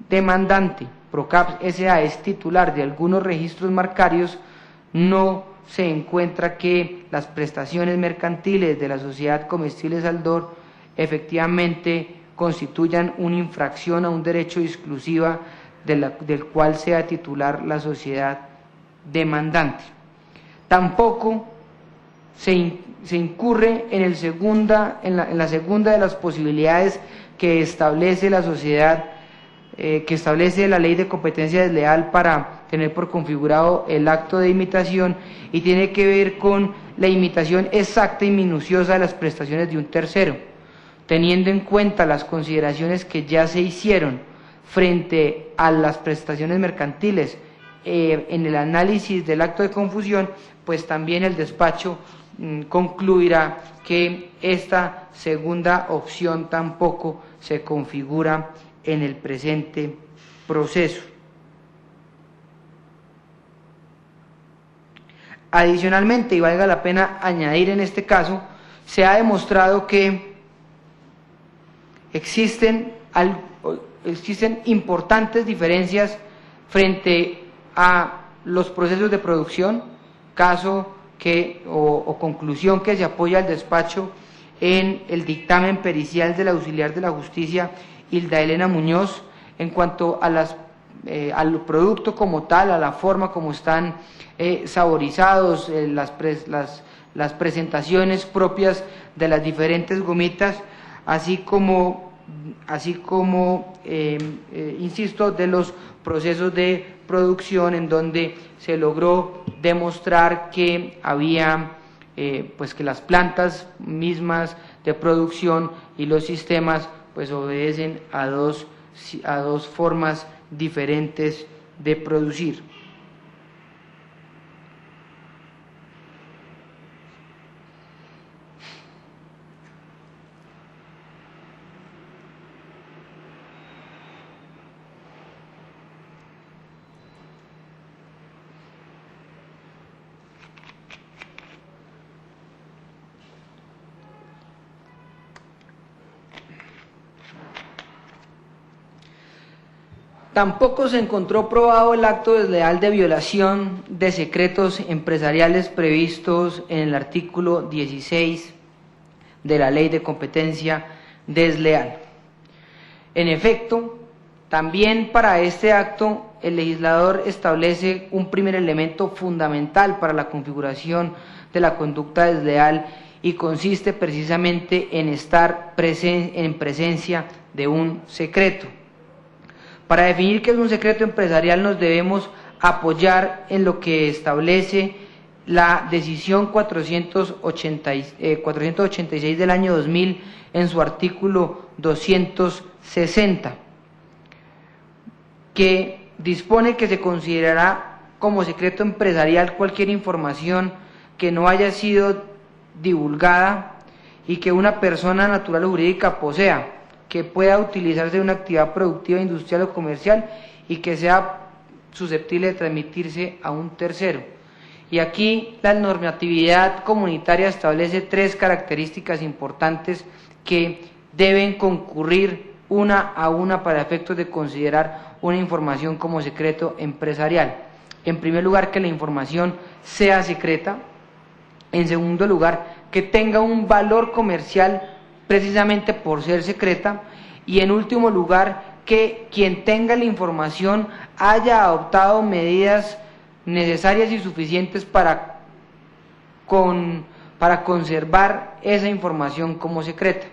demandante, Procaps S.A., es titular de algunos registros marcarios, no se encuentra que las prestaciones mercantiles de la sociedad Comestibles Aldor efectivamente constituyan una infracción a un derecho exclusiva del cual sea titular la sociedad demandante. Tampoco se incurre en la segunda de las posibilidades que establece la sociedad, que establece la Ley de Competencia Desleal para tener por configurado el acto de imitación, y tiene que ver con la imitación exacta y minuciosa de las prestaciones de un tercero, teniendo en cuenta las consideraciones que ya se hicieron frente a las prestaciones mercantiles en el análisis del acto de confusión, pues también el despacho concluirá que esta segunda opción tampoco se configura en el presente proceso. Adicionalmente, y valga la pena añadir en este caso, se ha demostrado que existen importantes diferencias frente a los procesos de producción, caso o conclusión que se apoya al despacho en el dictamen pericial del auxiliar de la justicia Hilda Elena Muñoz en cuanto a al producto como tal, a la forma como están saborizados, las presentaciones propias de las diferentes gomitas, así como insisto, de los procesos de producción en donde se logró demostrar que había pues que las plantas mismas de producción y los sistemas pues obedecen a dos formas diferentes de producir. Tampoco se encontró probado el acto desleal de violación de secretos empresariales previstos en el artículo 16 de la Ley de Competencia Desleal. En efecto, también para este acto el legislador establece un primer elemento fundamental para la configuración de la conducta desleal y consiste precisamente en estar en presencia de un secreto. Para definir qué es un secreto empresarial nos debemos apoyar en lo que establece la decisión 486 del año 2000 en su artículo 260, que dispone que se considerará como secreto empresarial cualquier información que no haya sido divulgada y que una persona natural o jurídica posea, que pueda utilizarse en una actividad productiva, industrial o comercial y que sea susceptible de transmitirse a un tercero. Y aquí la normatividad comunitaria establece tres características importantes que deben concurrir una a una para efectos de considerar una información como secreto empresarial. En primer lugar, que la información sea secreta. En segundo lugar, que tenga un valor comercial precisamente por ser secreta, y en último lugar, que quien tenga la información haya adoptado medidas necesarias y suficientes para conservar esa información como secreta.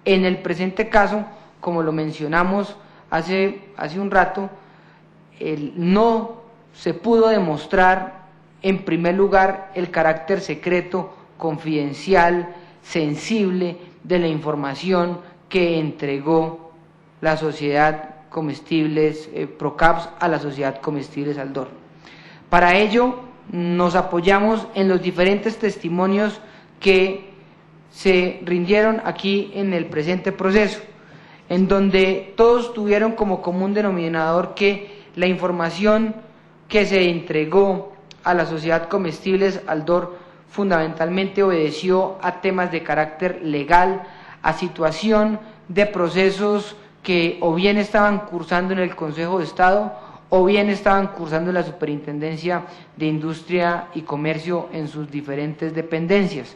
En el presente caso, como lo mencionamos hace un rato, no se pudo demostrar en primer lugar el carácter secreto, confidencial, sensible de la información que entregó la sociedad Comestibles Procaps a la sociedad Comestibles Aldor. Para ello nos apoyamos en los diferentes testimonios que se rindieron aquí en el presente proceso, en donde todos tuvieron como común denominador que la información que se entregó a la sociedad Comestibles Aldor fundamentalmente obedeció a temas de carácter legal, a situación de procesos que o bien estaban cursando en el Consejo de Estado o bien estaban cursando en la Superintendencia de Industria y Comercio en sus diferentes dependencias.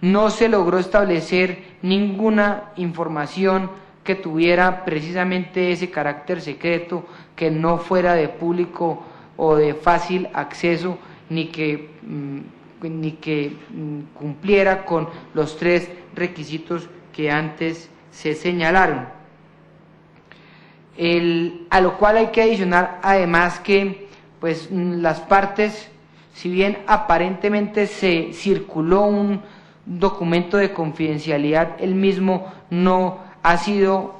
No se logró establecer ninguna información que tuviera precisamente ese carácter secreto, que no fuera de público o de fácil acceso, ni que cumpliera con los tres requisitos que antes se señalaron. A lo cual hay que adicionar además que pues las partes, si bien aparentemente se circuló un documento de confidencialidad, el mismo no ha sido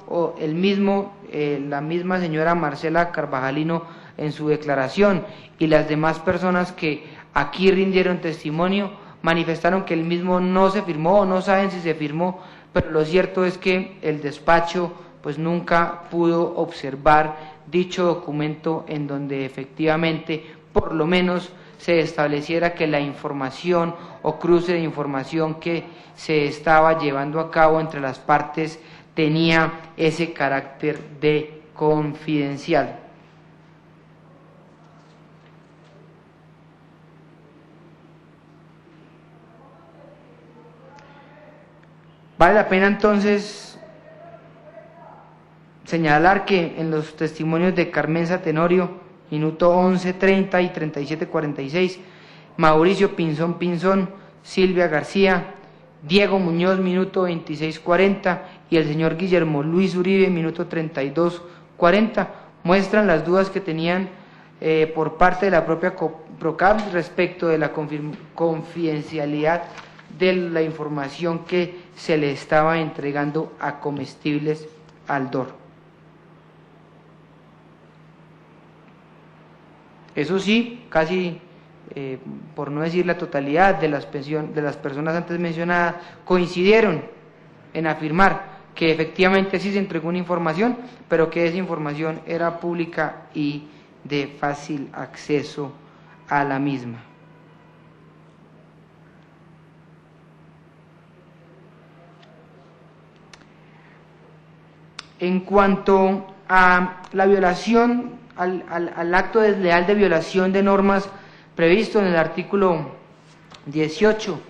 la misma señora Marcela Carvajalino en su declaración y las demás personas que aquí rindieron testimonio manifestaron que el mismo no se firmó o no saben si se firmó, pero lo cierto es que el despacho pues nunca pudo observar dicho documento en donde efectivamente por lo menos se estableciera que la información o cruce de información que se estaba llevando a cabo entre las partes tenía ese carácter de confidencial. Vale la pena entonces señalar que en los testimonios de Carmenza Tenorio, minuto 11:30 y 37:46, Mauricio Pinzón, Silvia García, Diego Muñoz, minuto 26:40, y el señor Guillermo Luis Uribe, minuto 32:40, muestran las dudas que tenían por parte de la propia PROCAP respecto de la confidencialidad de la información que se le estaba entregando a Comestibles Aldor. Eso sí, casi, por no decir la totalidad de las personas antes mencionadas, coincidieron en afirmar que efectivamente sí se entregó una información, pero que esa información era pública y de fácil acceso a la misma. En cuanto a la violación, al acto desleal de violación de normas previsto en el artículo 18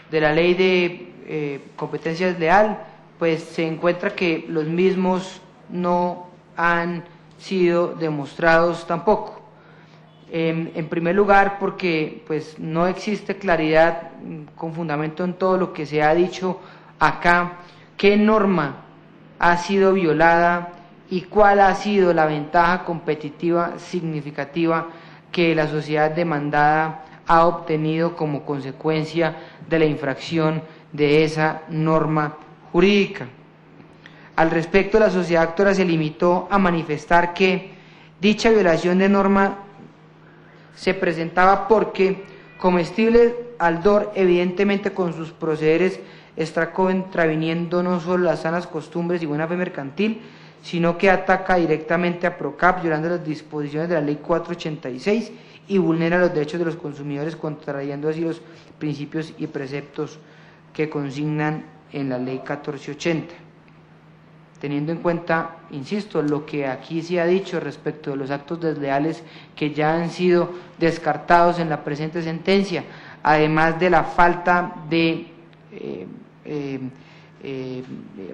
de la Ley de Competencia Desleal, pues se encuentra que los mismos no han sido demostrados tampoco. En primer lugar, porque pues no existe claridad con fundamento en todo lo que se ha dicho acá, qué norma ha sido violada y cuál ha sido la ventaja competitiva significativa que la sociedad demandada ha obtenido como consecuencia de la infracción de esa norma jurídica. Al respecto, la sociedad actora se limitó a manifestar que dicha violación de norma se presentaba porque Comestibles Aldor, evidentemente con sus procederes, está contraviniendo no solo las sanas costumbres y buena fe mercantil, sino que ataca directamente a PROCAP, violando las disposiciones de la Ley 486 y vulnera los derechos de los consumidores, contrariando así los principios y preceptos que consignan en la Ley 1480. Teniendo en cuenta, insisto, lo que aquí se ha dicho respecto de los actos desleales que ya han sido descartados en la presente sentencia, además de la falta de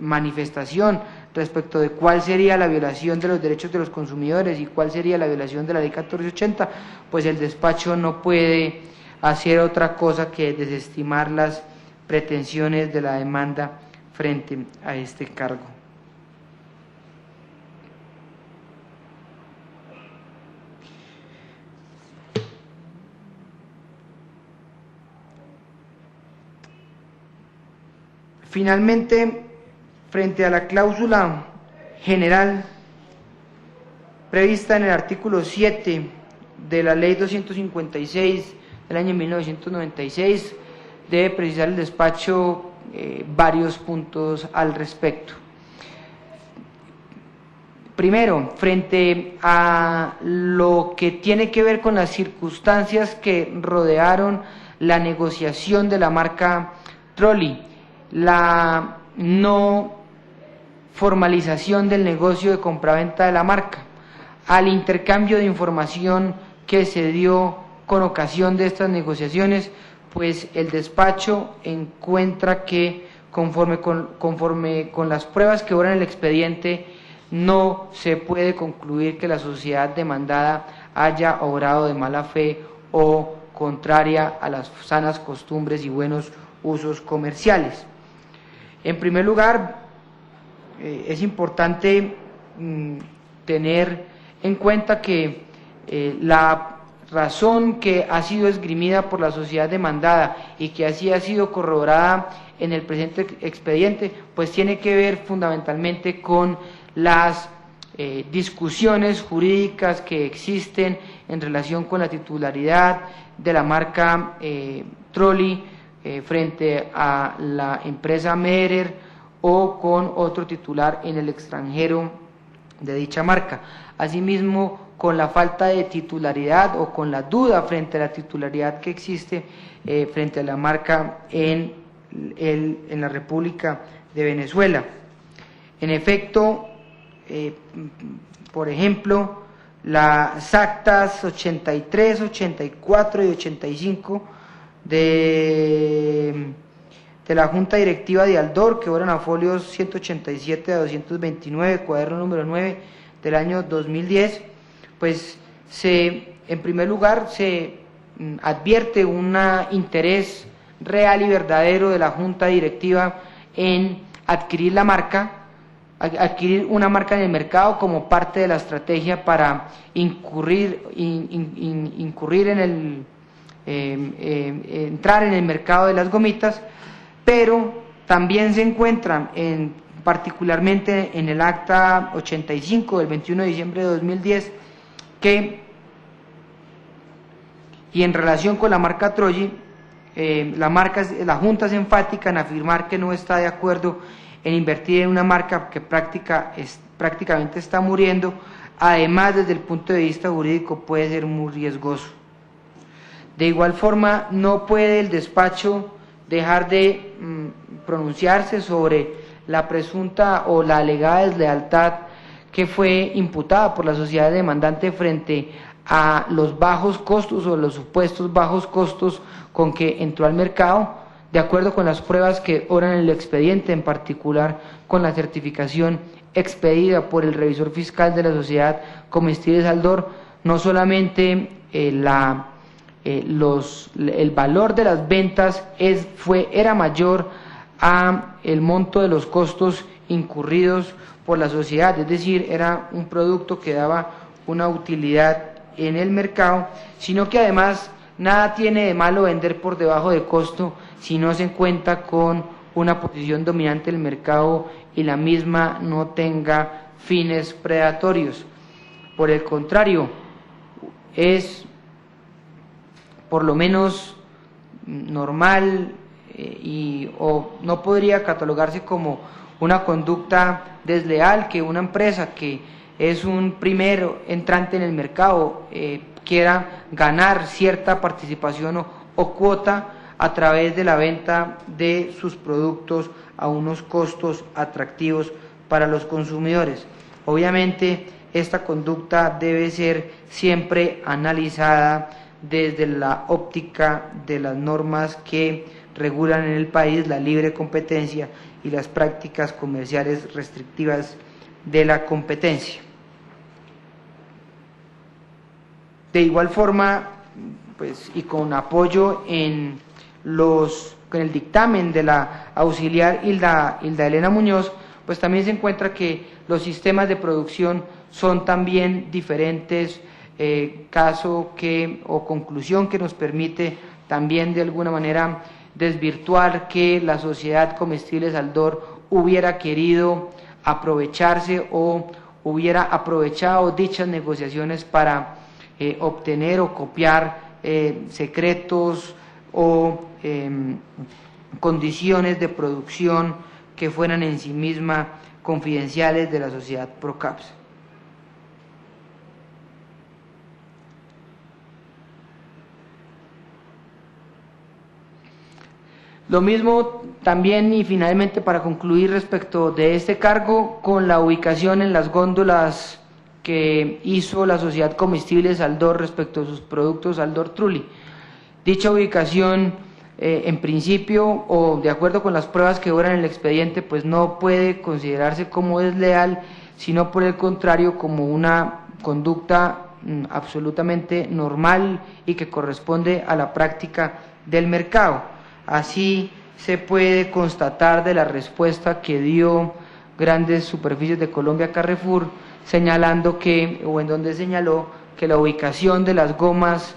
manifestación respecto de cuál sería la violación de los derechos de los consumidores y cuál sería la violación de la Ley 1480, pues el despacho no puede hacer otra cosa que desestimar las pretensiones de la demanda frente a este cargo. Finalmente, frente a la cláusula general prevista en el artículo 7 de la Ley 256 del año 1996, debe precisar el despacho varios puntos al respecto. Primero, frente a lo que tiene que ver con las circunstancias que rodearon la negociación de la marca Trolli, la no formalización del negocio de compraventa de la marca, al intercambio de información que se dio con ocasión de estas negociaciones, pues el despacho encuentra que conforme con las pruebas que obran el expediente, no se puede concluir que la sociedad demandada haya obrado de mala fe o contraria a las sanas costumbres y buenos usos comerciales. En primer lugar, es importante tener en cuenta que la razón que ha sido esgrimida por la sociedad demandada y que así ha sido corroborada en el presente expediente, pues tiene que ver fundamentalmente con las discusiones jurídicas que existen en relación con la titularidad de la marca Trolli frente a la empresa Mehrer o con otro titular en el extranjero de dicha marca. Asimismo, con la falta de titularidad o con la duda frente a la titularidad que existe frente a la marca en la República de Venezuela. En efecto, por ejemplo, las actas 83, 84 y 85 de la Junta Directiva de Aldor, que eran a folios 187 a 229, cuaderno número 9 del año 2010, pues en primer lugar se advierte un interés real y verdadero de la Junta Directiva en adquirir la marca, adquirir una marca en el mercado como parte de la estrategia para incurrir en el entrar en el mercado de las gomitas, pero también se encuentran particularmente en el acta 85 del 21 de diciembre de 2010 y en relación con la marca Troji, la Junta es enfática en afirmar que no está de acuerdo en invertir en una marca que prácticamente está muriendo. Además, desde el punto de vista jurídico puede ser muy riesgoso. De igual forma, no puede el despacho dejar de pronunciarse sobre la presunta o la alegada deslealtad que fue imputada por la sociedad demandante frente a los bajos costos o los supuestos bajos costos con que entró al mercado, de acuerdo con las pruebas que obran en el expediente, en particular con la certificación expedida por el revisor fiscal de la sociedad Comestibles Aldor. No solamente el valor de las ventas era mayor a el monto de los costos incurridos por la sociedad, es decir, era un producto que daba una utilidad en el mercado, sino que además nada tiene de malo vender por debajo de costo si no se cuenta con una posición dominante en el mercado y la misma no tenga fines predatorios. Por el contrario, es por lo menos normal o no podría catalogarse como una conducta desleal que una empresa que es un primer entrante en el mercado quiera ganar cierta participación o cuota a través de la venta de sus productos a unos costos atractivos para los consumidores. Obviamente, esta conducta debe ser siempre analizada desde la óptica de las normas que regulan en el país la libre competencia y las prácticas comerciales restrictivas de la competencia. De igual forma, pues, y con apoyo en el dictamen de la auxiliar Hilda Elena Muñoz, pues también se encuentra que los sistemas de producción son también diferentes, caso o conclusión que nos permite también de alguna manera desvirtuar que la sociedad Comestibles Aldor hubiera querido aprovecharse o hubiera aprovechado dichas negociaciones para obtener o copiar secretos o condiciones de producción que fueran en sí misma confidenciales de la sociedad Procaps. Lo mismo también y finalmente para concluir respecto de este cargo con la ubicación en las góndolas que hizo la sociedad Comestibles Aldor respecto a sus productos Aldor Trulli. Dicha ubicación en principio o de acuerdo con las pruebas que obran en el expediente pues no puede considerarse como desleal, sino por el contrario como una conducta absolutamente normal y que corresponde a la práctica del mercado. Así se puede constatar de la respuesta que dio Grandes Superficies de Colombia Carrefour, señalando en donde señaló que la ubicación de las gomas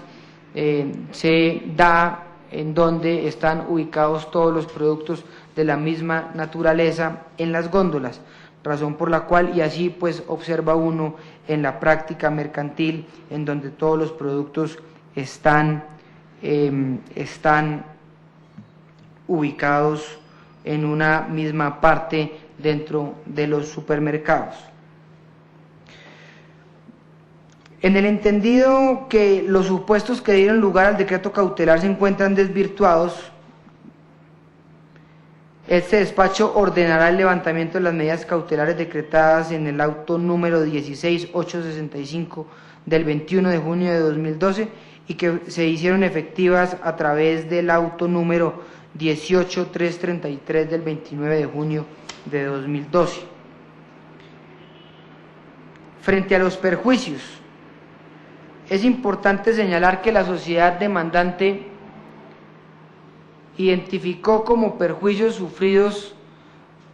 se da en donde están ubicados todos los productos de la misma naturaleza en las góndolas, razón por la cual, y así pues observa uno en la práctica mercantil, en donde todos los productos están ubicados en una misma parte dentro de los supermercados. En el entendido que los supuestos que dieron lugar al decreto cautelar se encuentran desvirtuados, este despacho ordenará el levantamiento de las medidas cautelares decretadas en el auto número 16865 del 21 de junio de 2012 y que se hicieron efectivas a través del auto número 18333 del 29 de junio de 2012. Frente a los perjuicios, es importante señalar que la sociedad demandante identificó como perjuicios sufridos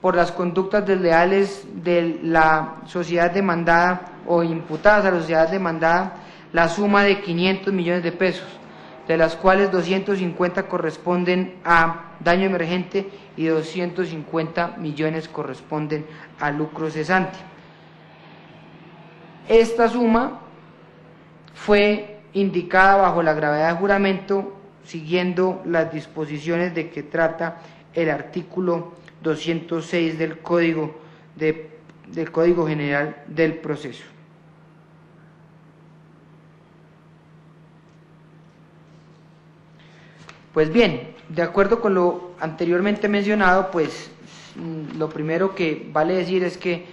por las conductas desleales de la sociedad demandada o imputadas a la sociedad demandada la suma de 500 millones de pesos, de las cuales 250 corresponden a daño emergente y 250 millones corresponden a lucro cesante. Esta suma fue indicada bajo la gravedad de juramento, siguiendo las disposiciones de que trata el artículo 206 del Código General del Proceso. Pues bien, de acuerdo con lo anteriormente mencionado, pues lo primero que vale decir es que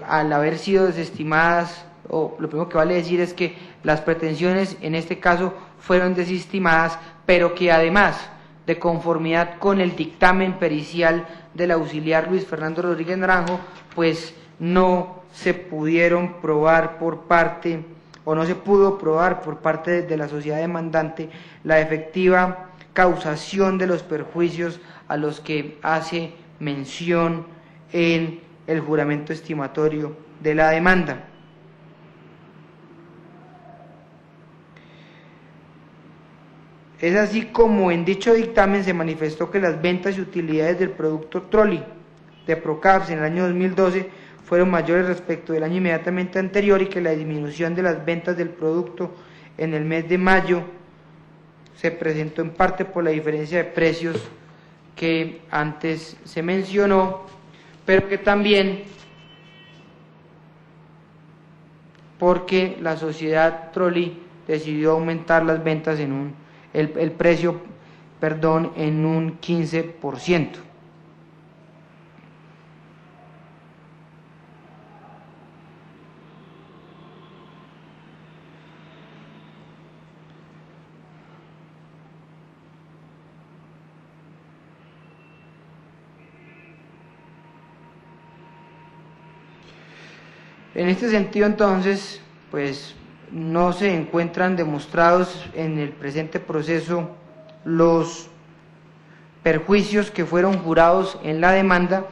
al haber sido desestimadas, o lo primero que vale decir es que las pretensiones en este caso fueron desestimadas, pero que además, de conformidad con el dictamen pericial del auxiliar Luis Fernando Rodríguez Naranjo, pues no se pudieron probar por parte, o no se pudo probar por parte de la sociedad demandante la efectiva causación de los perjuicios a los que hace mención en el juramento estimatorio de la demanda. Es así como en dicho dictamen se manifestó que las ventas y utilidades del producto Trolli de Procaps en el año 2012 fueron mayores respecto del año inmediatamente anterior y que la disminución de las ventas del producto en el mes de mayo se presentó en parte por la diferencia de precios que antes se mencionó, pero que también porque la sociedad Trolli decidió aumentar las ventas en el precio en un 15%. En este sentido, entonces, pues no se encuentran demostrados en el presente proceso los perjuicios que fueron jurados en la demanda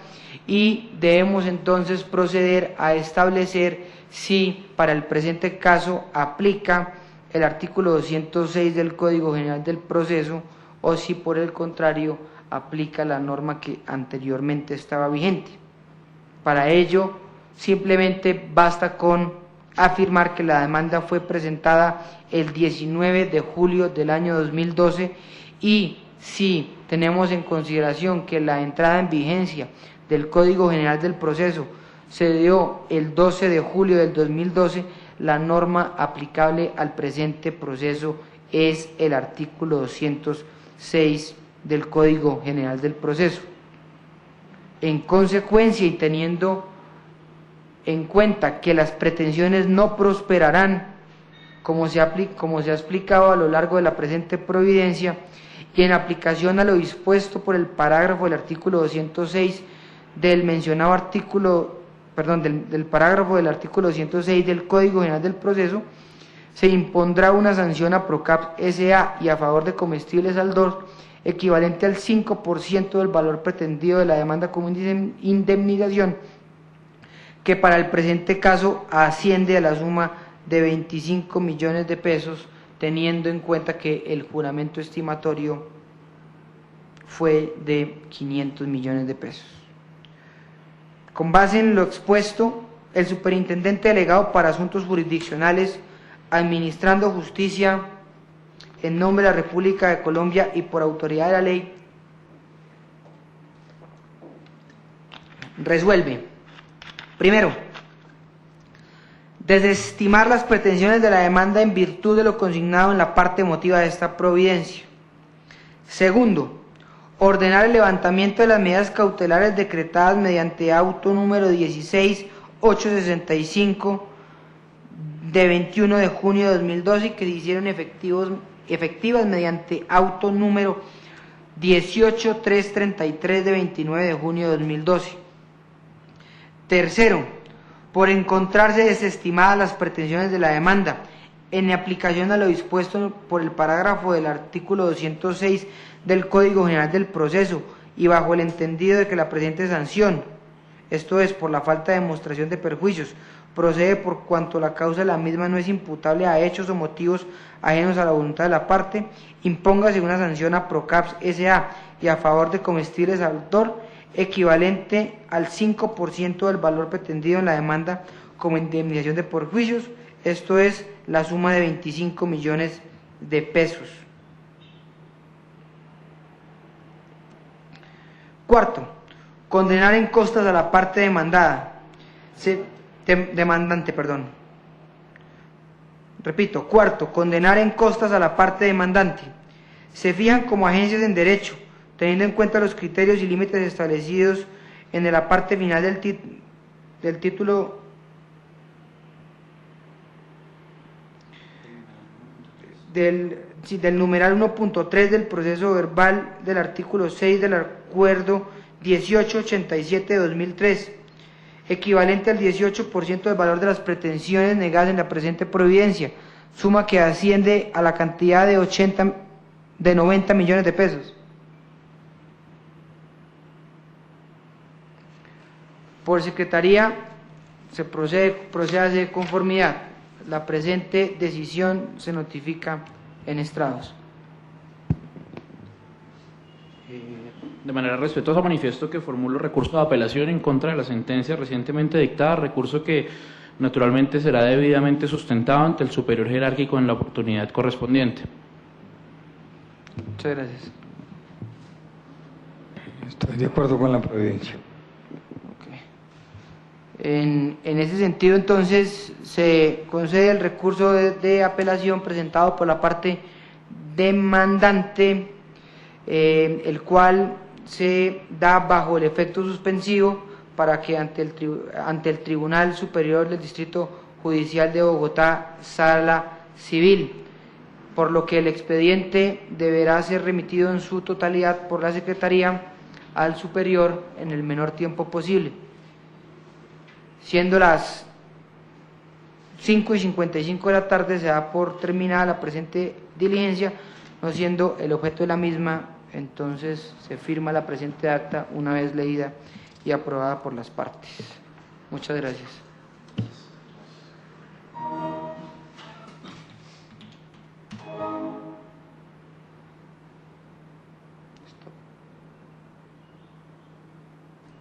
y debemos entonces proceder a establecer si para el presente caso aplica el artículo 206 del Código General del Proceso o si por el contrario aplica la norma que anteriormente estaba vigente. Para ello, simplemente basta con afirmar que la demanda fue presentada el 19 de julio del año 2012 y si tenemos en consideración que la entrada en vigencia del Código General del Proceso se dio el 12 de julio del 2012, la norma aplicable al presente proceso es el artículo 206 del Código General del Proceso. En consecuencia y teniendo en cuenta que las pretensiones no prosperarán, como se ha explicado a lo largo de la presente providencia, y en aplicación a lo dispuesto por el parágrafo del artículo 206 del mencionado del parágrafo del artículo 206 del Código General del Proceso, se impondrá una sanción a Procaps S.A. y a favor de Comestibles Aldor equivalente al 5% del valor pretendido de la demanda como indemnización, que para el presente caso asciende a la suma de 25 millones de pesos, teniendo en cuenta que el juramento estimatorio fue de 500 millones de pesos. Con base en lo expuesto, el superintendente delegado para asuntos jurisdiccionales, administrando justicia en nombre de la República de Colombia y por autoridad de la ley, resuelve: primero, Desestimar las pretensiones de la demanda en virtud de lo consignado en la parte emotiva de esta providencia. Segundo, ordenar el levantamiento de las medidas cautelares decretadas mediante auto número 16865 de 21 de junio de 2012 y que se hicieron efectivas mediante auto número 18333 de 29 de junio de 2012. Tercero, por encontrarse desestimadas las pretensiones de la demanda, en aplicación a lo dispuesto por el parágrafo del artículo 206 del Código General del Proceso y bajo el entendido de que la presente sanción, esto es, por la falta de demostración de perjuicios, procede por cuanto la causa de la misma no es imputable a hechos o motivos ajenos a la voluntad de la parte, impóngase una sanción a Procaps S.A. y a favor de Comestibles Autor equivalente al 5% del valor pretendido en la demanda como indemnización de perjuicios, esto es, la suma de 25 millones de pesos. Cuarto, condenar en costas a la parte demandante. Repito, cuarto, condenar en costas a la parte demandante. Se fijan como agencias en derecho, teniendo en cuenta los criterios y límites establecidos en la parte final del título del numeral 1.3 del proceso verbal del artículo 6 del acuerdo 1887 de 2003, equivalente al 18% del valor de las pretensiones negadas en la presente providencia, suma que asciende a la cantidad de 90 millones de pesos. Por Secretaría se procede a hacer conformidad. La presente decisión se notifica en estrados. De manera respetuosa manifiesto que formulo recurso de apelación en contra de la sentencia recientemente dictada, recurso que naturalmente será debidamente sustentado ante el superior jerárquico en la oportunidad correspondiente. Muchas gracias. Estoy de acuerdo con la providencia. En ese sentido, entonces, se concede el recurso de apelación presentado por la parte demandante, el cual se da bajo el efecto suspensivo para que ante el Tribunal Superior del Distrito Judicial de Bogotá, Sala Civil, por lo que el expediente deberá ser remitido en su totalidad por la Secretaría al Superior en el menor tiempo posible. Siendo las 5:55 de la tarde, se da por terminada la presente diligencia, no siendo el objeto de la misma, entonces se firma la presente acta una vez leída y aprobada por las partes. Muchas gracias.